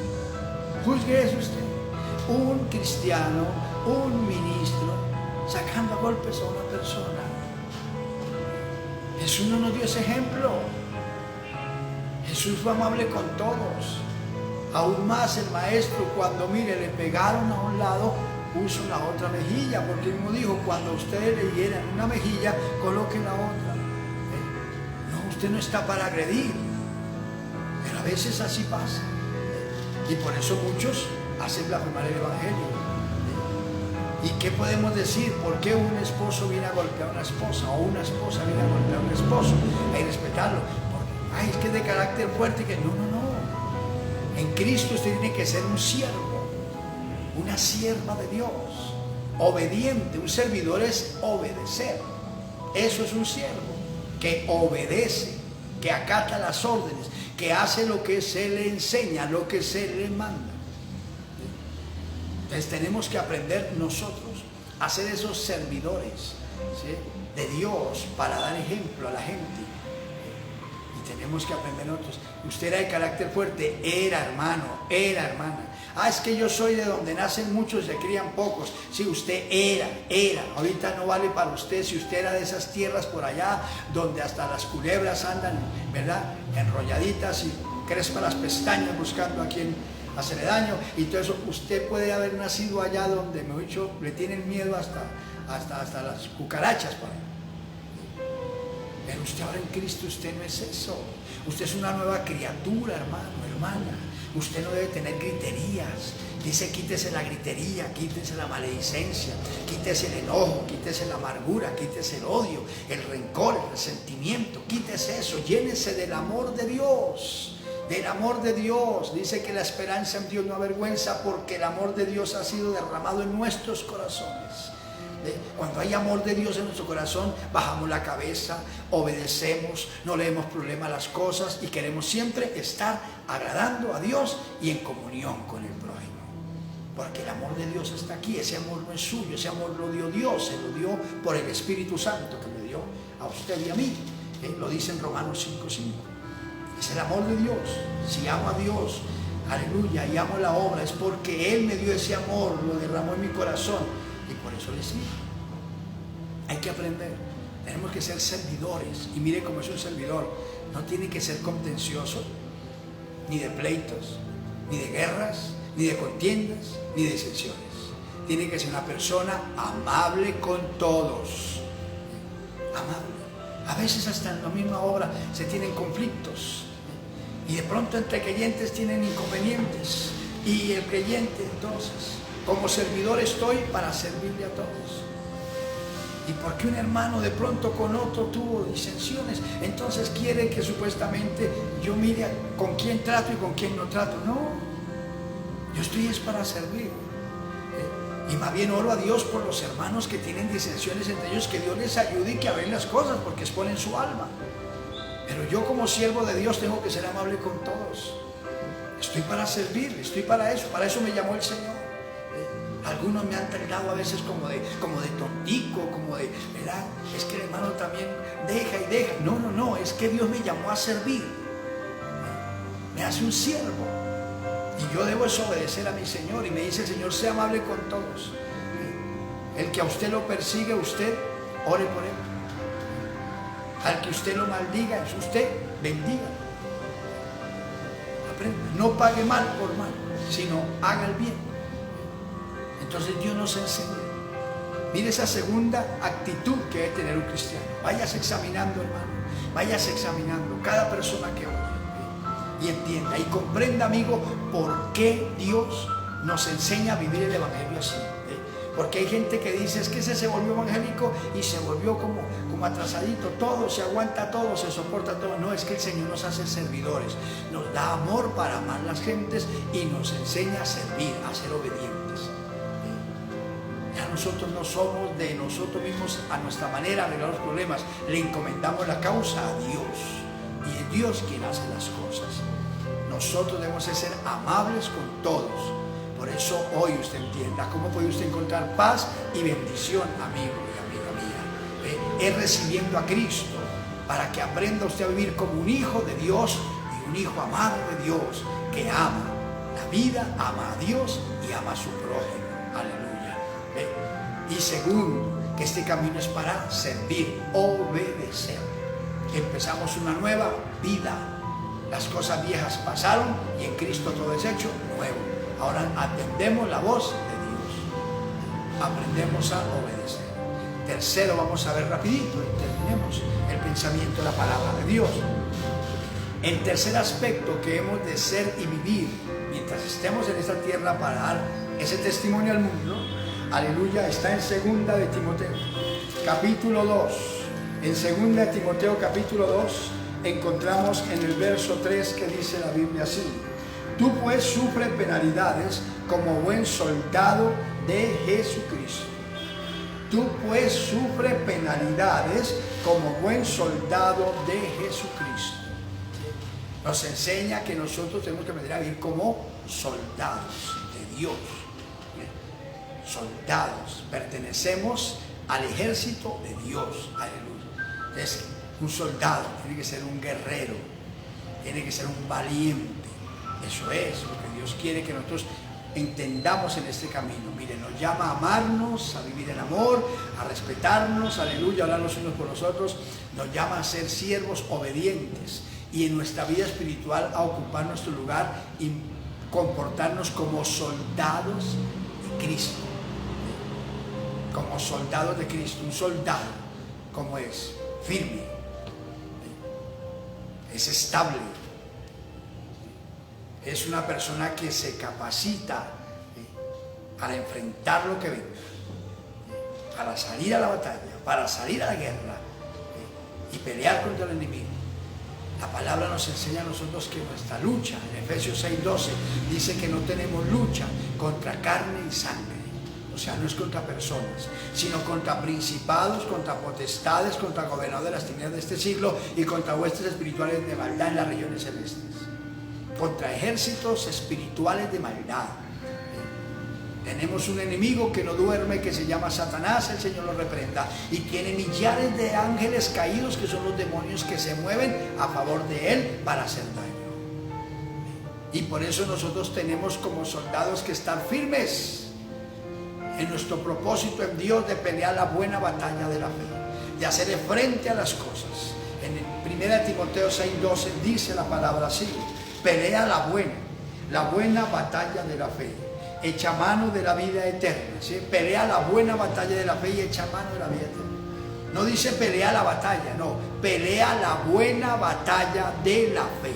Juzgue eso usted. Un cristiano, un ministro, sacando a golpes a una persona. Jesús no nos dio ese ejemplo. Jesús fue amable con todos. Aún más el maestro, cuando mire, le pegaron a un lado, puso la otra mejilla, porque él mismo dijo, cuando ustedes le dieran una mejilla, coloquen la otra. No, usted no está para agredir, pero a veces así pasa. Y por eso muchos hacen blasfemar el Evangelio. ¿Y qué podemos decir? ¿Por qué un esposo viene a golpear a una esposa? O una esposa viene a golpear a un esposo. Hay que respetarlo. Porque, es que es de carácter fuerte. Que no. En Cristo usted tiene que ser un siervo, una sierva de Dios, obediente. Un servidor es obedecer. Eso es un siervo, que obedece, que acata las órdenes, que hace lo que se le enseña, lo que se le manda. Entonces tenemos que aprender nosotros a ser esos servidores, ¿sí?, de Dios, para dar ejemplo a la gente. Y tenemos que aprender nosotros. Usted era de carácter fuerte, era hermano, era hermana. Es que yo soy de donde nacen muchos y se crían pocos. Sí, usted era. Ahorita no vale para usted. Si usted era de esas tierras por allá, donde hasta las culebras andan, ¿verdad?, enrolladitas y crespa las pestañas buscando a quien hacerle daño, y todo eso. Usted puede haber nacido allá donde, mejor dicho, le tienen miedo hasta las cucarachas por ahí. Pero usted ahora en Cristo, usted no es eso. Usted es una nueva criatura, hermano, hermana. Usted no debe tener griterías. Dice, quítese la gritería, quítese la maledicencia, quítese el enojo, quítese la amargura, quítese el odio, el rencor, el resentimiento. Quítese eso, llénese del amor de Dios. Del amor de Dios. Dice que la esperanza en Dios no avergüenza, porque el amor de Dios ha sido derramado en nuestros corazones. Cuando hay amor de Dios en nuestro corazón, bajamos la cabeza, obedecemos, no le demos problema a las cosas y queremos siempre estar agradando a Dios y en comunión con el prójimo. Porque el amor de Dios está aquí. Ese amor no es suyo, ese amor lo dio Dios, se lo dio por el Espíritu Santo que me dio a usted y a mí. Lo dice en Romanos 5:5. Es el amor de Dios. Si amo a Dios, aleluya, y amo la obra, es porque Él me dio ese amor, lo derramó en mi corazón, y por eso le sigo. Hay que aprender. Tenemos que ser servidores. Y mire cómo es un servidor. No tiene que ser contencioso, ni de pleitos, ni de guerras, ni de contiendas, ni de disensiones. Tiene que ser una persona amable con todos. Amable. A veces hasta en la misma obra se tienen conflictos. Y de pronto entre creyentes tienen inconvenientes. Y el creyente, entonces, como servidor estoy para servirle a todos. Y porque un hermano de pronto con otro tuvo disensiones, entonces quiere que supuestamente yo mire con quién trato y con quién no trato. No, yo estoy es para servir. Y más bien oro a Dios por los hermanos que tienen disensiones entre ellos, que Dios les ayude y que arreglen las cosas, porque exponen su alma. Pero yo como siervo de Dios tengo que ser amable con todos. Estoy para servir, estoy para eso me llamó el Señor. Algunos me han tratado a veces como de tontico, como de, ¿verdad? Es que el hermano también deja y deja. No, es que Dios me llamó a servir. Me hace un siervo. Y yo debo obedecer a mi Señor. Y me dice el Señor, sea amable con todos. El que a usted lo persigue, usted ore por él. Al que usted lo maldiga, es usted bendiga. Aprenda. No pague mal por mal, sino haga el bien. Entonces Dios nos enseña. Mire esa segunda actitud que debe tener un cristiano. Váyase examinando, hermano. Váyase examinando cada persona que oye. Y entienda y comprenda, amigo, por qué Dios nos enseña a vivir el evangelio así. Porque hay gente que dice, es que ese se volvió evangélico y se volvió como atrasadito. Todo, se aguanta todo, se soporta todo. No, es que el Señor nos hace servidores. Nos da amor para amar las gentes y nos enseña a servir, a ser obedientes. Nosotros no somos de nosotros mismos a nuestra manera arreglar los problemas. Le encomendamos la causa a Dios y es Dios quien hace las cosas. Nosotros debemos de ser amables con todos. Por eso hoy usted entienda cómo puede usted encontrar paz y bendición, amigo y amiga mía. Es recibiendo a Cristo para que aprenda usted a vivir como un hijo de Dios y un hijo amado de Dios que ama la vida, ama a Dios y ama a su prójimo. Aleluya. Y segundo, que este camino es para servir, obedecer. Empezamos una nueva vida. Las cosas viejas pasaron y en Cristo todo es hecho nuevo. Ahora atendemos la voz de Dios. Aprendemos a obedecer. Tercero, vamos a ver rapidito y terminemos el pensamiento de la palabra de Dios. El tercer aspecto que hemos de ser y vivir mientras estemos en esta tierra para dar ese testimonio al mundo Aleluya, está en segunda de Timoteo, capítulo 2. En segunda de Timoteo, capítulo 2, encontramos en el verso 3 que dice la Biblia así: tú pues sufre penalidades como buen soldado de Jesucristo. Tú pues sufre penalidades como buen soldado de Jesucristo. Nos enseña que nosotros tenemos que aprender a vivir como soldados de Dios. Soldados, pertenecemos al ejército de Dios. Aleluya. Entonces, un soldado tiene que ser un guerrero, tiene que ser un valiente. Eso es lo que Dios quiere que nosotros entendamos en este camino. Mire, nos llama a amarnos, a vivir en amor, a respetarnos, aleluya, a hablar los unos por los otros. Nos llama a ser siervos obedientes y en nuestra vida espiritual a ocupar nuestro lugar y comportarnos como soldados de Cristo. Como soldados de Cristo. Un soldado, ¿cómo es? Firme, es estable, es una persona que se capacita para enfrentar lo que venga, para salir a la batalla, para salir a la guerra y pelear contra el enemigo. La palabra nos enseña a nosotros que nuestra lucha, en Efesios 6:12, dice que no tenemos lucha contra carne y sangre. O sea, no es contra personas, sino contra principados, contra potestades, contra gobernadores de las tinieblas de este siglo y contra huestes espirituales de maldad en las regiones celestes. Contra ejércitos espirituales de maldad. Tenemos un enemigo que no duerme, que se llama Satanás, el Señor lo reprenda, y tiene millares de ángeles caídos que son los demonios que se mueven a favor de él para hacer daño. Y por eso nosotros tenemos como soldados que estar firmes en nuestro propósito en Dios de pelear la buena batalla de la fe, de hacer frente a las cosas. En 1 Timoteo 6:12 dice la palabra así: pelea la buena batalla de la fe, echa mano de la vida eterna. ¿Sí? Pelea la buena batalla de la fe y echa mano de la vida eterna. No dice pelea la batalla, no, pelea la buena batalla de la fe.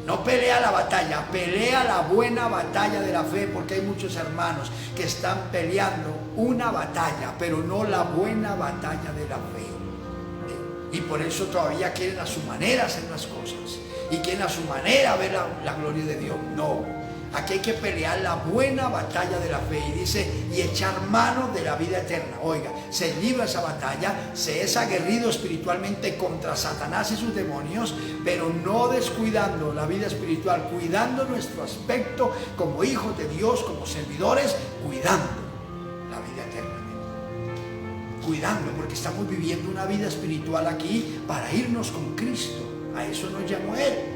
No pelea la batalla, pelea la buena batalla de la fe, porque hay muchos hermanos que están peleando una batalla, pero no la buena batalla de la fe. Y por eso todavía quieren a su manera hacer las cosas y quieren a su manera ver la gloria de Dios. No, aquí hay que pelear la buena batalla de la fe, y dice, y echar mano de la vida eterna. Oiga, se libra esa batalla, se es aguerrido espiritualmente contra Satanás y sus demonios, pero no descuidando la vida espiritual, cuidando nuestro aspecto como hijos de Dios, como servidores, cuidando la vida eterna. Cuidando, porque estamos viviendo una vida espiritual aquí para irnos con Cristo. A eso nos llamó Él.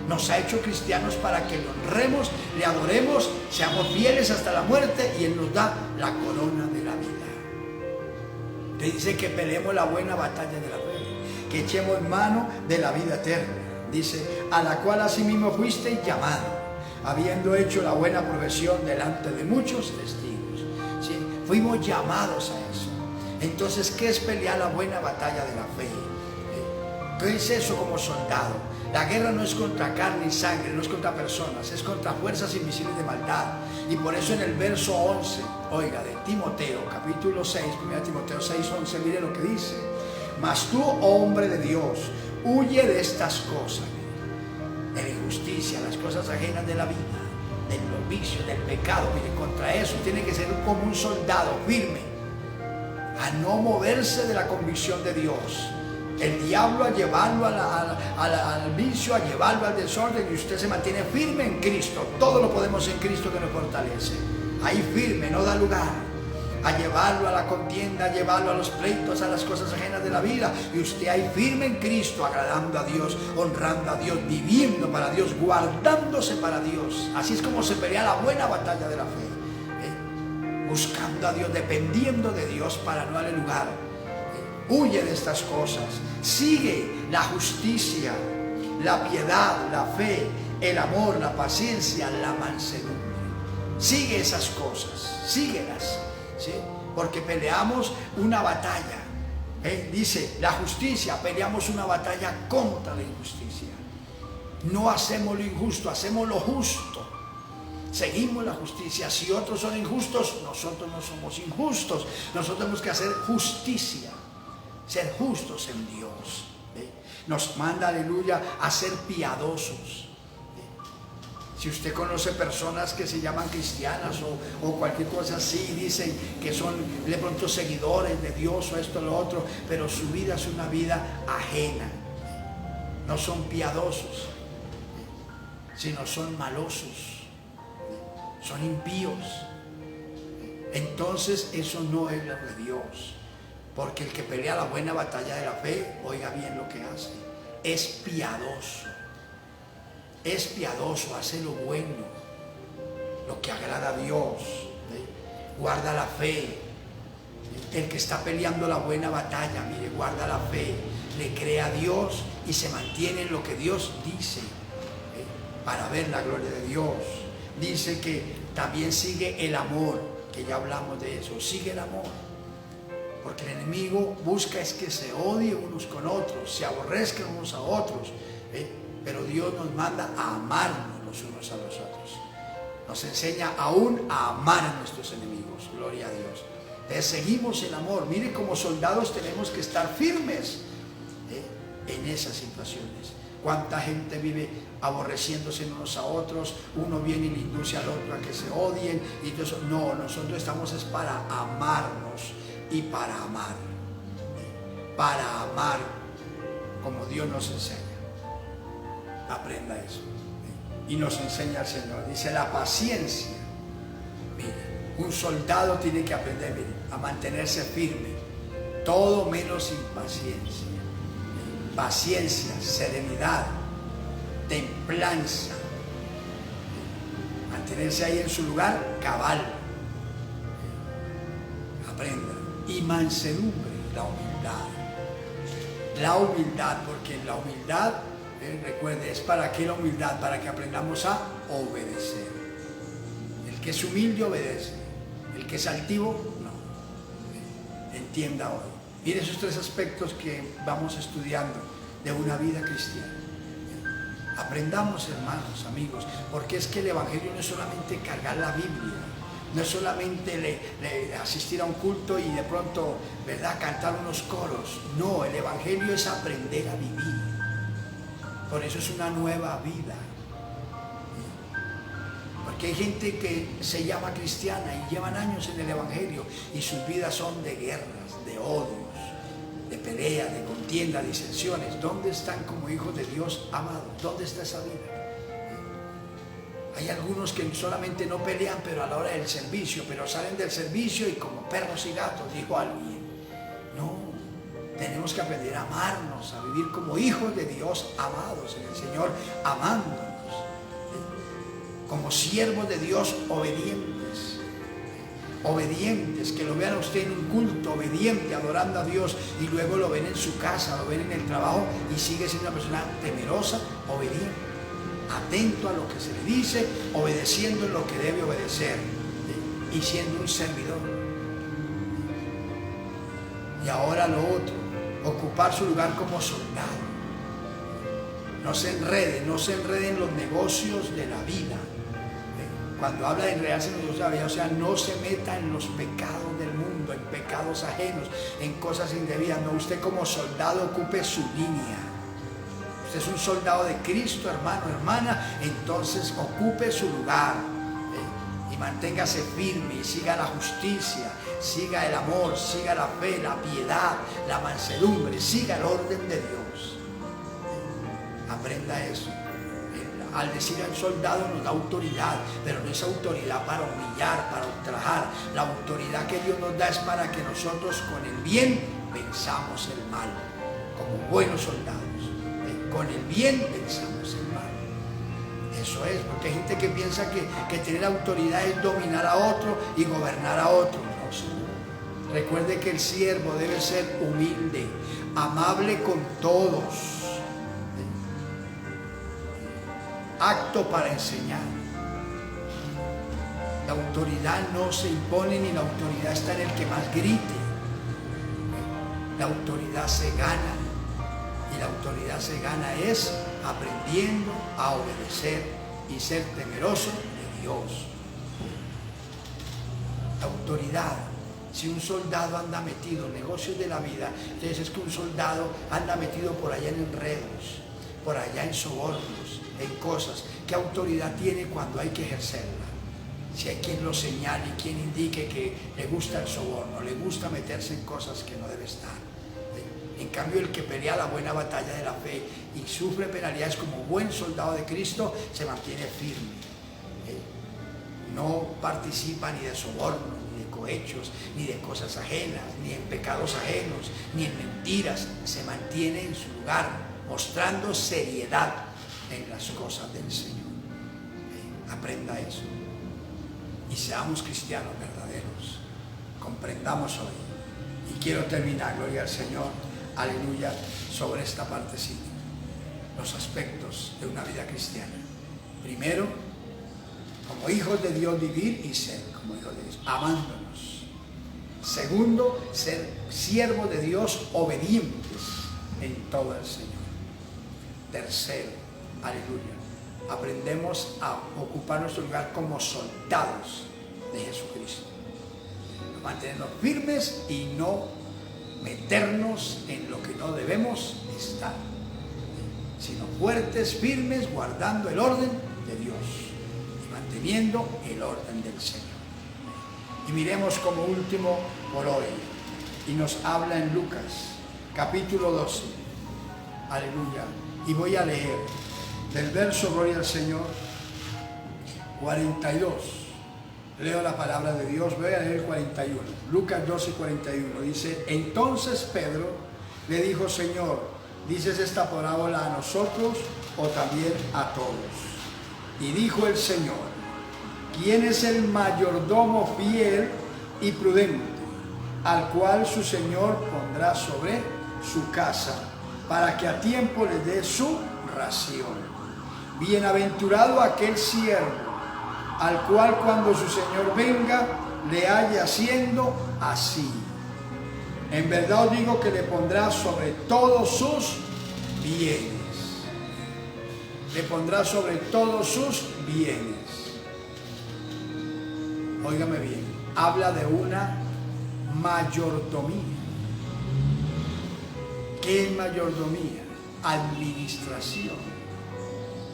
Nos ha hecho cristianos para que lo honremos, le adoremos, seamos fieles hasta la muerte, y Él nos da la corona de la vida. Te dice que peleemos la buena batalla de la fe, que echemos mano de la vida eterna. Dice, a la cual asimismo fuisteis llamados, habiendo hecho la buena profesión delante de muchos testigos. ¿Sí? Fuimos llamados a eso. Entonces, ¿qué es pelear la buena batalla de la fe? ¿Qué es eso como soldado? La guerra no es contra carne y sangre, no es contra personas, es contra fuerzas invisibles de maldad. Y por eso en el verso 11, oiga, de Timoteo, capítulo 6, 1 Timoteo 6:11, mire lo que dice: mas tú, hombre de Dios, huye de estas cosas, de la injusticia, las cosas ajenas de la vida, del vicio, del pecado. Mire, contra eso tiene que ser como un soldado firme, a no moverse de la convicción de Dios. El diablo a llevarlo al vicio, a llevarlo al desorden, y usted se mantiene firme en Cristo. Todo lo podemos en Cristo que nos fortalece. Ahí firme, no da lugar a llevarlo a la contienda, a llevarlo a los pleitos, a las cosas ajenas de la vida. Y usted ahí firme en Cristo, agradando a Dios, honrando a Dios, viviendo para Dios, guardándose para Dios. Así es como se pelea la buena batalla de la fe. Buscando a Dios, dependiendo de Dios para no darle lugar. Huye de estas cosas, sigue la justicia, la piedad, la fe, el amor, la paciencia, la mansedumbre. Sigue esas cosas, síguelas, ¿sí? Porque peleamos una batalla. Dice la justicia, peleamos una batalla contra la injusticia. No hacemos lo injusto, hacemos lo justo. Seguimos la justicia. Si otros son injustos, nosotros no somos injustos. Nosotros tenemos que hacer justicia, ser justos en Dios. Nos manda, aleluya, a ser piadosos. Si usted conoce personas que se llaman cristianas o cualquier cosa así, dicen que son de pronto seguidores de Dios o esto o lo otro, pero su vida es una vida ajena. No son piadosos, sino son malosos, son impíos. Entonces eso no es lo de Dios, porque el que pelea la buena batalla de la fe, oiga bien lo que hace, es piadoso. Es piadoso, hace lo bueno, lo que agrada a Dios, guarda la fe. El que está peleando la buena batalla, mire, guarda la fe, le cree a Dios y se mantiene en lo que Dios dice, para ver la gloria de Dios. Dice que también sigue el amor, que ya hablamos de eso, sigue el amor. Porque el enemigo busca es que se odien unos con otros, se aborrezcan unos a otros, pero Dios nos manda a amarnos los unos a los otros. Nos enseña aún a amar a nuestros enemigos. Gloria a Dios. Entonces seguimos el amor. Mire, como soldados tenemos que estar firmes en esas situaciones. Cuánta gente vive aborreciéndose unos a otros. Uno viene y le induce al otro a que se odien. Y todo eso. No, nosotros estamos es para amarnos y para amar. Para amar como Dios nos enseña. Aprenda eso. Y nos enseña el Señor. Dice la paciencia. Mire, un soldado tiene que aprender, mire, a mantenerse firme. Todo menos impaciencia. Paciencia, serenidad, templanza. Mantenerse ahí en su lugar cabal. Aprenda. Y mansedumbre, la humildad. La humildad, porque en la humildad, recuerde, es para qué la humildad, para que aprendamos a obedecer. El que es humilde obedece, el que es altivo no. Entienda hoy. Mire esos tres aspectos que vamos estudiando de una vida cristiana. Aprendamos, hermanos, amigos, porque es que el evangelio no es solamente cargar la Biblia, no es solamente asistir a un culto y de pronto, ¿verdad?, cantar unos coros. No, el evangelio es aprender a vivir. Por eso es una nueva vida. Porque hay gente que se llama cristiana y llevan años en el evangelio y sus vidas son de guerras, de odios, de peleas, de contiendas, disensiones. ¿Dónde están como hijos de Dios amados? ¿Dónde está esa vida? Hay algunos que solamente no pelean, pero a la hora del servicio, pero salen del servicio y como perros y gatos, dijo alguien. No. Tenemos que aprender a amarnos, a vivir como hijos de Dios amados en el Señor, amándonos, como siervos de Dios obedientes, obedientes, que lo vean a usted en un culto, obediente, adorando a Dios, y luego lo ven en su casa, lo ven en el trabajo y sigue siendo una persona temerosa, obediente, atento a lo que se le dice, obedeciendo en lo que debe obedecer y siendo un servidor. Y ahora lo otro, ocupar su lugar como soldado. No se enrede en los negocios de la vida. Cuando habla de enredarse en los negocios de la vida, o sea, no se meta en los pecados del mundo, en pecados ajenos, en cosas indebidas. No, usted como soldado ocupe su línea. Usted es un soldado de Cristo, hermano, hermana, entonces ocupe su lugar. Y manténgase firme y siga la justicia, siga el amor, siga la fe, la piedad, la mansedumbre, siga el orden de Dios. Aprenda eso. Al decir al soldado nos da autoridad, pero no es autoridad para humillar, para ultrajar. La autoridad que Dios nos da es para que nosotros con el bien venzamos el mal, como buenos soldados. Con el bien venzamos el mal. Eso es, porque hay gente que piensa que tener autoridad es dominar a otro y gobernar a otro. No, señor. Recuerde que el siervo debe ser humilde, amable con todos, apto para enseñar. La autoridad no se impone ni la autoridad está en el que más grite. La autoridad se gana, y la autoridad se gana es aprendiendo a obedecer y ser temeroso de Dios. Autoridad. Si un soldado anda metido en negocios de la vida, entonces es que un soldado anda metido por allá en enredos, por allá en sobornos, en cosas. ¿Qué autoridad tiene cuando hay que ejercerla? Si hay quien lo señale y quien indique que le gusta el soborno, le gusta meterse en cosas que no debe estar. En cambio, el que pelea la buena batalla de la fe y sufre penalidades como buen soldado de Cristo, se mantiene firme. No participa ni de soborno, ni de cohechos, ni de cosas ajenas, ni en pecados ajenos, ni en mentiras. Se mantiene en su lugar, mostrando seriedad en las cosas del Señor. Aprenda eso. Y seamos cristianos verdaderos. Comprendamos hoy. Y quiero terminar, gloria al Señor, aleluya, sobre esta partecita. Los aspectos de una vida cristiana. Primero, como hijos de Dios vivir y ser como hijos de Dios, amándonos. Segundo, ser siervos de Dios obedientes en todo el Señor. Tercero, aleluya, aprendemos a ocupar nuestro lugar como soldados de Jesucristo. Mantenernos firmes y no meternos en lo que no debemos estar, sino fuertes, firmes, guardando el orden de Dios y manteniendo el orden del Señor. Y miremos como último por hoy, y nos habla en Lucas, capítulo 12, aleluya, y voy a leer del verso, gloria al Señor, 42. Leo la palabra de Dios, voy a leer 41. Lucas 12, 41. Dice, entonces Pedro le dijo, Señor, ¿dices esta parábola a nosotros o también a todos? Y dijo el Señor, ¿quién es el mayordomo fiel y prudente, al cual su Señor pondrá sobre su casa, para que a tiempo le dé su ración? Bienaventurado aquel siervo, al cual cuando su Señor venga, le halle haciendo así. En verdad os digo que le pondrá sobre todos sus bienes. Le pondrá sobre todos sus bienes. Óigame bien, habla de una mayordomía. ¿Qué es mayordomía? Administración.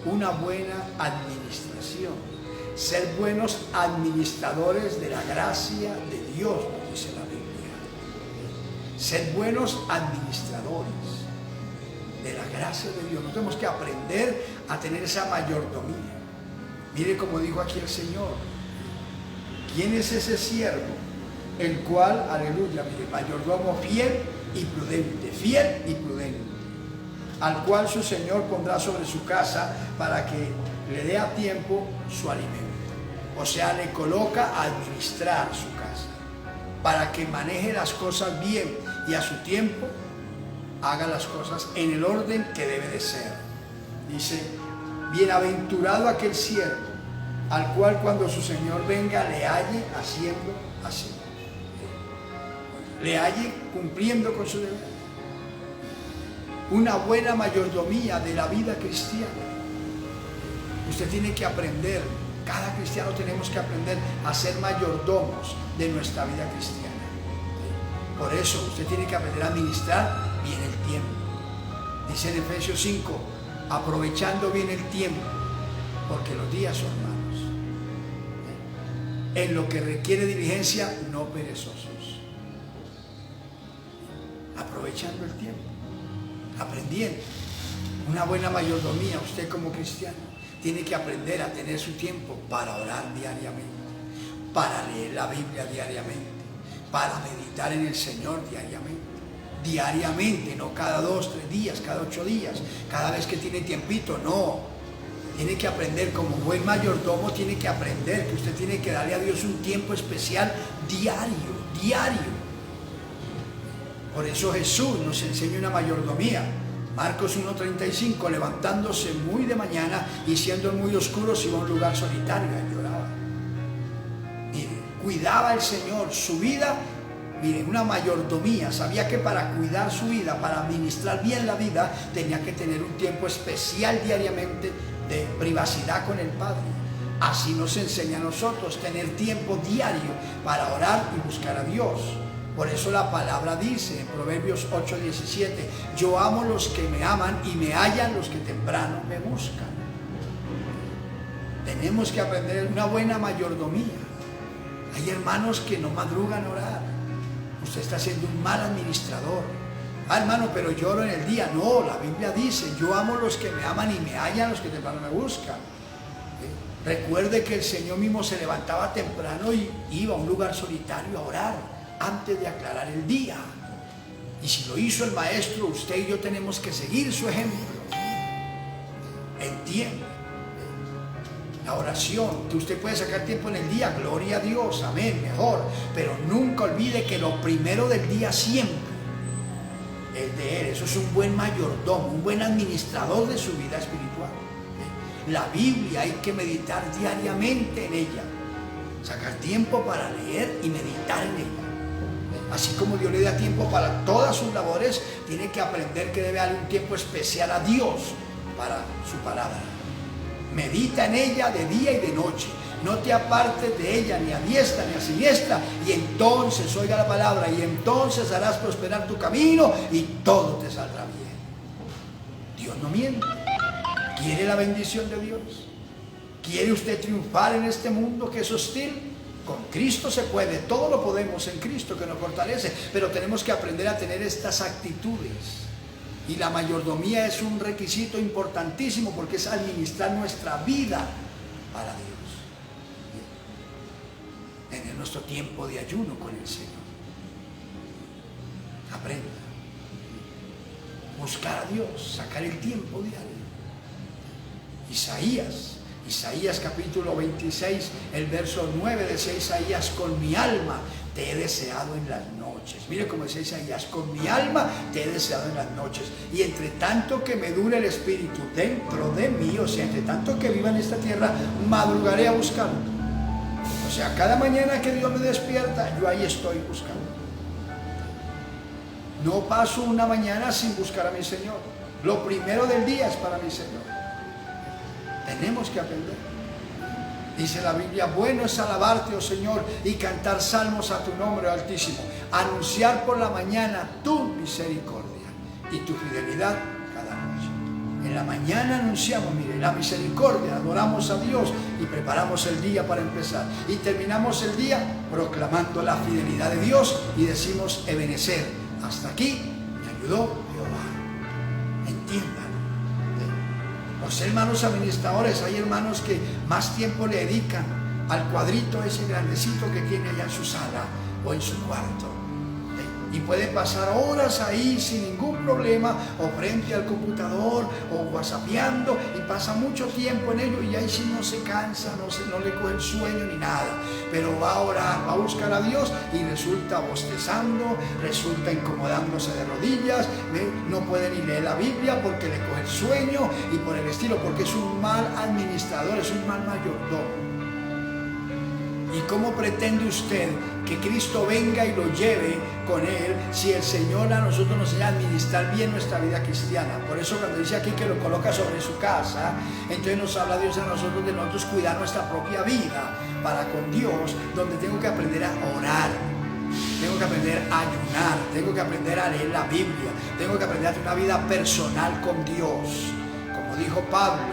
Una buena administración. Ser buenos administradores de la gracia de Dios, nos dice la Biblia. Ser buenos administradores de la gracia de Dios. Nos tenemos que aprender a tener esa mayordomía. Mire como dijo aquí el Señor. ¿Quién es ese siervo? El cual, aleluya, mire, mayordomo fiel y prudente. Fiel y prudente. Al cual su Señor pondrá sobre su casa para que le dé a tiempo su alimento. O sea, le coloca a administrar su casa, para que maneje las cosas bien y a su tiempo haga las cosas en el orden que debe de ser. Dice, bienaventurado aquel siervo, al cual cuando su Señor venga le halle haciendo así. Le halle cumpliendo con su deber. Una buena mayordomía de la vida cristiana. Usted tiene que aprender, cada cristiano tenemos que aprender a ser mayordomos de nuestra vida cristiana. Por eso usted tiene que aprender a administrar bien el tiempo. Dice en Efesios 5, aprovechando bien el tiempo, porque los días son malos. En lo que requiere diligencia, no perezosos. Aprovechando el tiempo, aprendiendo. Una buena mayordomía, usted como cristiano tiene que aprender a tener su tiempo para orar diariamente, para leer la Biblia diariamente, para meditar en el Señor diariamente, no cada 2, 3 días, cada 8 días, cada vez que tiene tiempito, no. Tiene que aprender, como buen mayordomo, tiene que aprender que usted tiene que darle a Dios un tiempo especial diario. Por eso Jesús nos enseña una mayordomía. Marcos 1:35, levantándose muy de mañana y siendo muy oscuro, se iba a un lugar solitario y lloraba. Mire, cuidaba el Señor su vida, mire, una mayordomía. Sabía que para cuidar su vida, para administrar bien la vida, tenía que tener un tiempo especial diariamente de privacidad con el Padre. Así nos enseña a nosotros tener tiempo diario para orar y buscar a Dios. Por eso la palabra dice en Proverbios 8:17, yo amo los que me aman y me hallan los que temprano me buscan. Tenemos que aprender una buena mayordomía. Hay hermanos que no madrugan a orar. Usted está siendo un mal administrador. Hermano, pero yo oro en el día. No, la Biblia dice, yo amo los que me aman y me hallan los que temprano me buscan. Recuerde que el Señor mismo se levantaba temprano y iba a un lugar solitario a orar antes de aclarar el día. Y si lo hizo el Maestro, usted y yo tenemos que seguir su ejemplo. Entiende. La oración, que usted puede sacar tiempo en el día, gloria a Dios, amén, mejor. Pero nunca olvide que lo primero del día siempre es de Él. Eso es un buen mayordomo, un buen administrador de su vida espiritual. La Biblia hay que meditar diariamente en ella. Sacar tiempo para leer y meditar en ella. Así como Dios le da tiempo para todas sus labores, tiene que aprender que debe darle un tiempo especial a Dios para su palabra. Medita en ella de día y de noche. No te apartes de ella ni a diestra ni a siniestra. Y entonces oiga la palabra. Y entonces harás prosperar tu camino y todo te saldrá bien. Dios no miente. ¿Quiere la bendición de Dios? ¿Quiere usted triunfar en este mundo que es hostil? Con Cristo se puede. Todo lo podemos en Cristo que nos fortalece. Pero tenemos que aprender a tener estas actitudes. Y la mayordomía es un requisito importantísimo porque es administrar nuestra vida para Dios. Tener nuestro tiempo de ayuno con el Señor. Aprenda. Buscar a Dios, sacar el tiempo diario. Isaías capítulo 26, el verso 9 decía Isaías, con mi alma te he deseado en las noches. Mire cómo dice Isaías, con mi alma te he deseado en las noches. Y entre tanto que me dure el espíritu dentro de mí, o sea, entre tanto que viva en esta tierra, madrugaré a buscarlo. O sea, cada mañana que Dios me despierta, yo ahí estoy buscando. No paso una mañana sin buscar a mi Señor. Lo primero del día es para mi Señor. Tenemos que aprender. Dice la Biblia, bueno es alabarte, oh Señor, y cantar salmos a tu nombre, oh Altísimo. Anunciar por la mañana tu misericordia y tu fidelidad cada noche. En la mañana anunciamos, mire, la misericordia, adoramos a Dios y preparamos el día para empezar. Y terminamos el día proclamando la fidelidad de Dios y decimos, Ebenezer, hasta aquí me ayudó Jehová. Entiendan. Los hermanos administradores, hay hermanos que más tiempo le dedican al cuadrito ese grandecito que tiene allá en su sala o en su cuarto. Y pueden pasar horas ahí sin ningún problema, o frente al computador, o whatsappeando, y pasa mucho tiempo en ello, y ahí sí no se cansa, no le coge el sueño ni nada. Pero va a orar, va a buscar a Dios, y resulta bostezando, resulta incomodándose de rodillas, no puede ni leer la Biblia porque le coge el sueño, y por el estilo, porque es un mal administrador, es un mal mayordomo. ¿Y cómo pretende usted que Cristo venga y lo lleve con Él si el Señor a nosotros nos enseña a administrar bien nuestra vida cristiana? Por eso cuando dice aquí que lo coloca sobre su casa, entonces nos habla Dios a nosotros de nosotros cuidar nuestra propia vida para con Dios, donde tengo que aprender a orar, tengo que aprender a ayunar, tengo que aprender a leer la Biblia, tengo que aprender a tener una vida personal con Dios. Como dijo Pablo,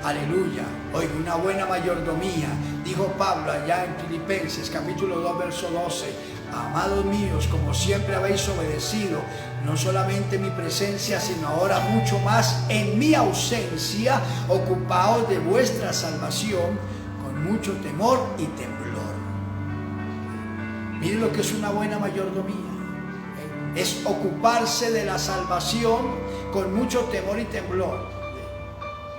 aleluya, oiga, una buena mayordomía. Dijo Pablo allá en Filipenses capítulo 2 verso 12, amados míos, como siempre habéis obedecido, no solamente en mi presencia, sino ahora mucho más en mi ausencia, ocupaos de vuestra salvación con mucho temor y temblor. Miren lo que es una buena mayordomía. Es ocuparse de la salvación con mucho temor y temblor.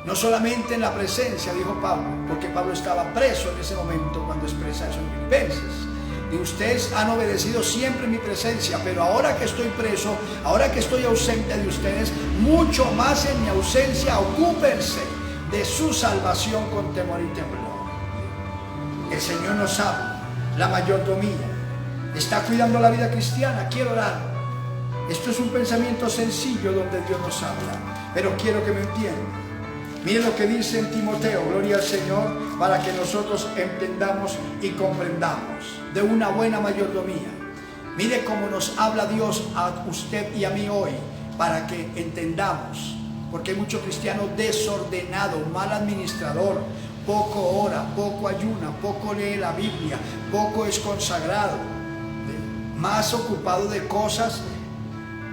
No solamente en la presencia, dijo Pablo, porque Pablo estaba preso en ese momento cuando expresa eso en Filipenses. Y ustedes han obedecido siempre en mi presencia, pero ahora que estoy preso, ahora que estoy ausente de ustedes, mucho más en mi ausencia, ocúpense de su salvación con temor y temblor. El Señor nos habla, la mayordomía. Está cuidando la vida cristiana, quiero orar. Esto es un pensamiento sencillo donde Dios nos habla, pero quiero que me entiendan. Mire lo que dice en Timoteo, gloria al Señor, para que nosotros entendamos y comprendamos de una buena mayordomía. Mire cómo nos habla Dios a usted y a mí hoy, para que entendamos, porque hay muchos cristianos desordenados, mal administrador, poco ora, poco ayuna, poco lee la Biblia, poco es consagrado, más ocupado de cosas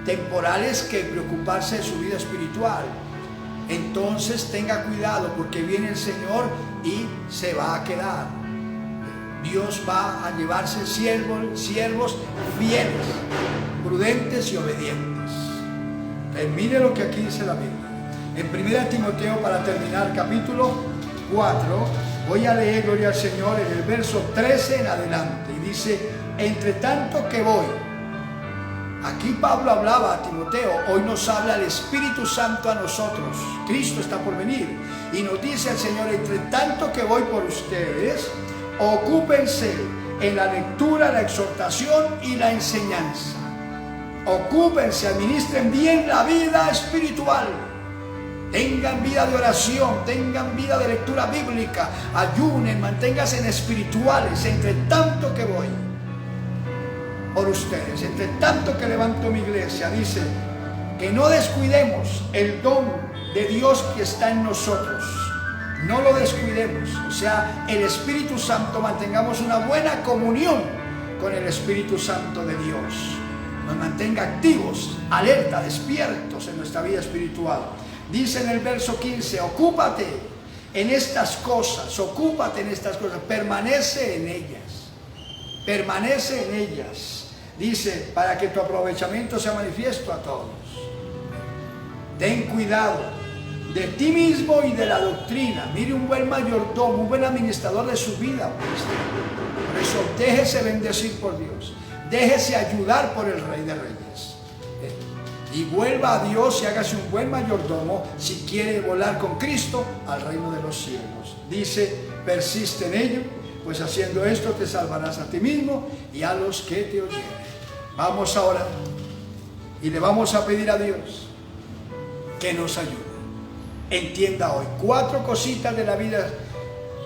temporales que preocuparse de su vida espiritual. Entonces tenga cuidado, porque viene el Señor y se va a quedar. Dios va a llevarse siervos fieles, prudentes y obedientes. Mire lo que aquí dice la Biblia. En 1 Timoteo, para terminar, capítulo 4, voy a leer, gloria al Señor, en el verso 13 en adelante. Y dice: entre tanto que voy. Aquí Pablo hablaba a Timoteo, hoy nos habla el Espíritu Santo a nosotros. Cristo está por venir y nos dice el Señor: entre tanto que voy por ustedes, ocúpense en la lectura, la exhortación y la enseñanza. Ocúpense, administren bien la vida espiritual. Tengan vida de oración, tengan vida de lectura bíblica, ayunen, manténganse en espirituales, entre tanto que voy por ustedes, entre tanto que levanto mi iglesia. Dice que no descuidemos el don de Dios que está en nosotros, no lo descuidemos, o sea, el Espíritu Santo, mantengamos una buena comunión con el Espíritu Santo de Dios, nos mantenga activos, alerta, despiertos en nuestra vida espiritual. Dice en el verso 15: ocúpate en estas cosas, permanece en ellas. Dice, para que tu aprovechamiento sea manifiesto a todos. Ten cuidado de ti mismo y de la doctrina. Mire, un buen mayordomo, un buen administrador de su vida. Por eso, déjese bendecir por Dios. Déjese ayudar por el Rey de Reyes. Y vuelva a Dios y hágase un buen mayordomo si quiere volar con Cristo al reino de los cielos. Dice, persiste en ello, pues haciendo esto te salvarás a ti mismo y a los que te oyeren. Vamos ahora y le vamos a pedir a Dios que nos ayude. Entienda hoy 4 cositas de la vida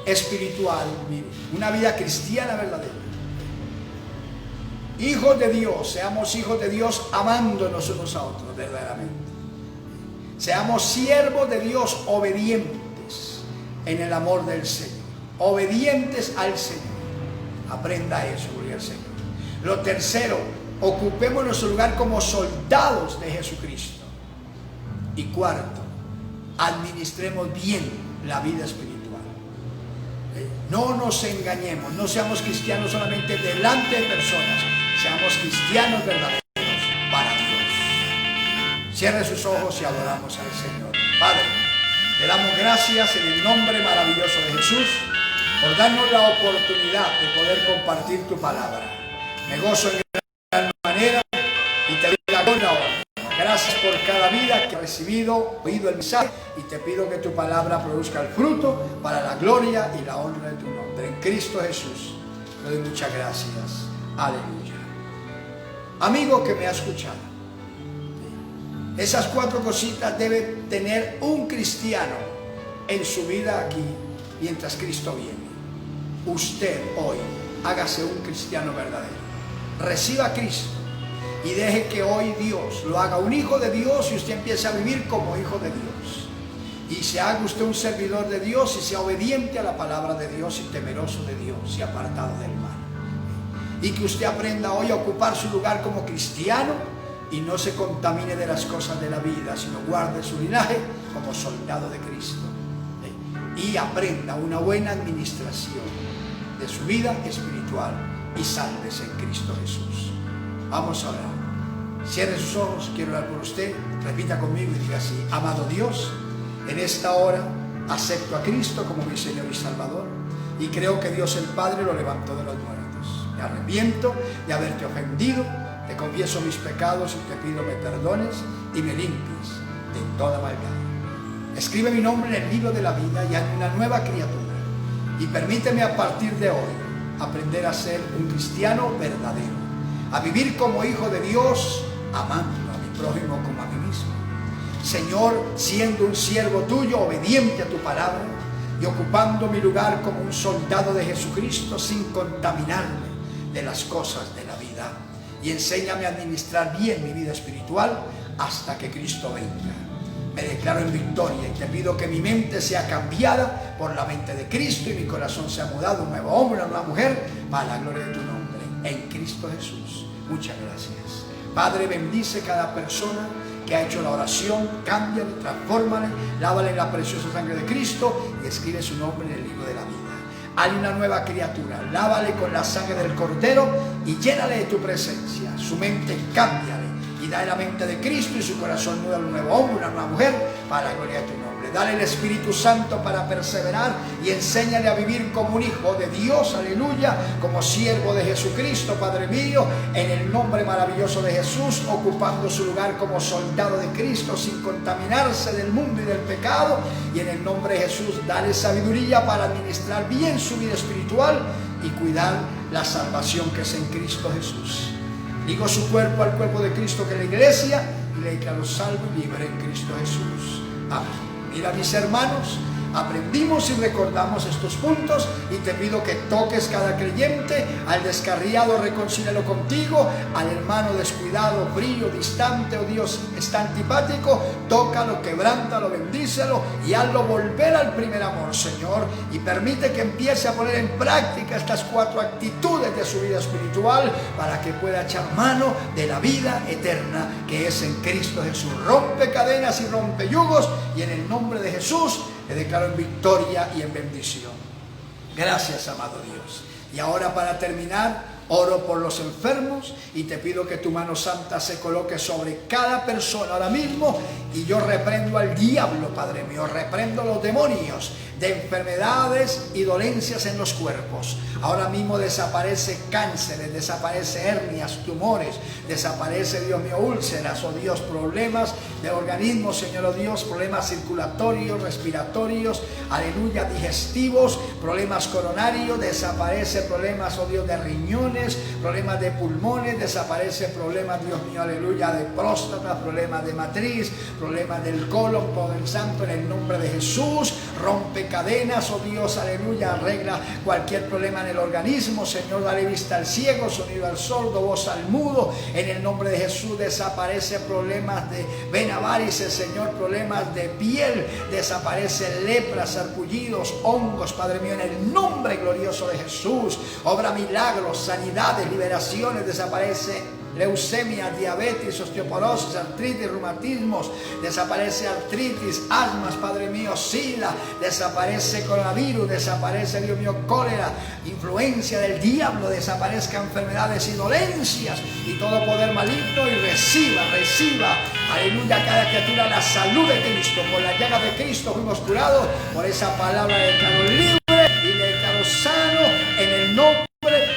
espiritual, mire, una vida cristiana verdadera. Hijos de Dios, seamos hijos de Dios amándonos unos a otros verdaderamente. Seamos siervos de Dios obedientes en el amor del Señor, obedientes al Señor. Aprenda eso, gloria al Señor. Lo tercero, ocupemos nuestro lugar como soldados de Jesucristo. Y cuarto, administremos bien la vida espiritual. No nos engañemos, no seamos cristianos solamente delante de personas, seamos cristianos verdaderos para Dios. Cierre sus ojos y adoramos al Señor. Padre, te damos gracias en el nombre maravilloso de Jesús por darnos la oportunidad de poder compartir tu palabra. Me gozo en gran manera y te doy la gloria ahora. Gracias por cada vida que ha recibido, oído el mensaje, y te pido que tu palabra produzca el fruto para la gloria y la honra de tu nombre. En Cristo Jesús te doy muchas gracias. Aleluya. Amigo que me ha escuchado, esas 4 cositas debe tener un cristiano en su vida aquí mientras Cristo viene. Usted hoy hágase un cristiano verdadero. Reciba a Cristo y deje que hoy Dios lo haga un hijo de Dios y usted empiece a vivir como hijo de Dios. Y se haga usted un servidor de Dios y sea obediente a la palabra de Dios y temeroso de Dios y apartado del mal. Y que usted aprenda hoy a ocupar su lugar como cristiano y no se contamine de las cosas de la vida, sino guarde su linaje como soldado de Cristo. Y aprenda una buena administración de su vida espiritual y sálvese en Cristo Jesús. Vamos a orar. Cierre sus ojos, quiero orar por usted. Repita conmigo y diga así: amado Dios, en esta hora acepto a Cristo como mi Señor y Salvador y creo que Dios el Padre lo levantó de los muertos. Me arrepiento de haberte ofendido, te confieso mis pecados y te pido me perdones y me limpies de toda maldad. Escribe mi nombre en el libro de la vida y hazme una nueva criatura y permíteme a partir de hoy aprender a ser un cristiano verdadero, a vivir como hijo de Dios, amando a mi prójimo como a mí mismo, Señor, siendo un siervo tuyo, obediente a tu palabra y ocupando mi lugar como un soldado de Jesucristo sin contaminarme de las cosas de la vida. Y enséñame a administrar bien mi vida espiritual hasta que Cristo venga. Me declaro en victoria y te pido que mi mente sea cambiada por la mente de Cristo y mi corazón sea mudado, un nuevo hombre, una nueva mujer, para la gloria de tu nombre, en Cristo Jesús. Muchas gracias. Padre, bendice cada persona que ha hecho la oración, cámbiale, transfórmale, lávale en la preciosa sangre de Cristo y escribe su nombre en el libro de la vida. Hazle una nueva criatura, lávale con la sangre del Cordero y llénale de tu presencia. Su mente cámbiale y dale la mente de Cristo y su corazón nuevo, un nuevo hombre, una nueva mujer, para la gloria de tu nombre. Dale el Espíritu Santo para perseverar y enséñale a vivir como un hijo de Dios, aleluya, como siervo de Jesucristo, Padre mío, en el nombre maravilloso de Jesús, ocupando su lugar como soldado de Cristo, sin contaminarse del mundo y del pecado, y en el nombre de Jesús, dale sabiduría para administrar bien su vida espiritual y cuidar la salvación que es en Cristo Jesús. Ligo su cuerpo al cuerpo de Cristo, que es la iglesia, y le declaro salvo y libre en Cristo Jesús. Amén. Mira, mis hermanos, aprendimos y recordamos estos puntos y te pido que toques cada creyente. Al descarriado reconcílialo contigo, al hermano descuidado, frío, distante, oh Dios, está antipático, tócalo, quebrántalo, bendícelo y hazlo volver al primer amor, Señor, y permite que empiece a poner en práctica estas 4 actitudes de su vida espiritual para que pueda echar mano de la vida eterna que es en Cristo Jesús. Rompe cadenas y rompe yugos, y en el nombre de Jesús te declaro en victoria y en bendición. Gracias, amado Dios. Y ahora, para terminar, oro por los enfermos y te pido que tu mano santa se coloque sobre cada persona ahora mismo, y yo reprendo al diablo, Padre mío, reprendo los demonios de enfermedades y dolencias en los cuerpos. Ahora mismo desaparece cánceres, desaparece hernias, tumores, desaparece, Dios mío, úlceras, oh Dios, problemas de organismo, Señor, oh Dios, problemas circulatorios, respiratorios, aleluya, digestivos, problemas coronarios, desaparece problemas, oh Dios, de riñones, problemas de pulmones, desaparece problemas, Dios mío, aleluya, de próstata, problemas de matriz, problemas del colon, Padre Santo, en el nombre de Jesús. Rompe cadenas, oh Dios, aleluya, arregla cualquier problema en el organismo, Señor, dale vista al ciego, sonido al sordo, voz al mudo, en el nombre de Jesús. Desaparece problemas de vena varices, Señor, problemas de piel, desaparece lepra, sarpullidos, hongos, Padre mío, en el nombre glorioso de Jesús. Obra milagros, sanidades, liberaciones, desaparece leucemia, diabetes, osteoporosis, artritis, reumatismos, desaparece artritis, asmas, Padre mío, sida, desaparece coronavirus, desaparece, Dios mío, cólera, influencia del diablo, desaparezca enfermedades y dolencias y todo poder maligno, y reciba, aleluya, cada criatura la salud de Cristo. Por la llaga de Cristo fuimos curados, por esa palabra le declaro libre y le declaro sano en el nombre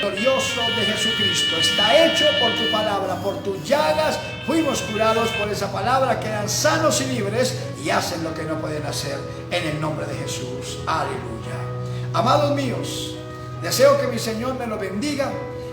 glorioso de Jesucristo. Está hecho por tu palabra, por tus llagas fuimos curados, por esa palabra quedan sanos y libres y hacen lo que no pueden hacer, en el nombre de Jesús. Aleluya. Amados míos, deseo que mi Señor me lo bendiga,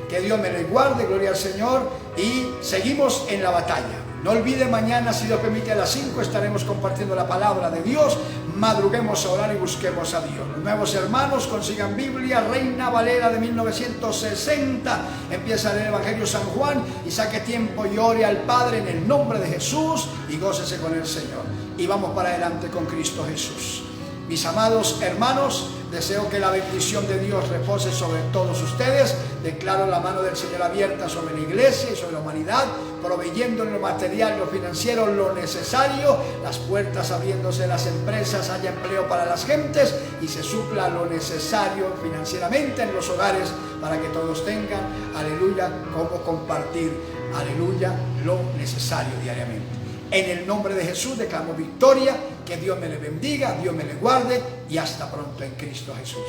que Dios me lo guarde, gloria al Señor, y seguimos en la batalla. No olvide, mañana, si Dios permite, a las 5 estaremos compartiendo la palabra de Dios. Madruguemos a orar y busquemos a Dios. Los nuevos hermanos consigan Biblia Reina Valera de 1960. Empieza el Evangelio San Juan y saque tiempo y ore al Padre en el nombre de Jesús y gócese con el Señor. Y vamos para adelante con Cristo Jesús. Mis amados hermanos, deseo que la bendición de Dios repose sobre todos ustedes. Declaro la mano del Señor abierta sobre la iglesia y sobre la humanidad, proveyendo en lo material, lo financiero, lo necesario, las puertas abriéndose, las empresas, haya empleo para las gentes y se supla lo necesario financieramente en los hogares para que todos tengan, aleluya, cómo compartir, aleluya, lo necesario diariamente. En el nombre de Jesús declamo victoria, que Dios me le bendiga, Dios me le guarde y hasta pronto en Cristo Jesús.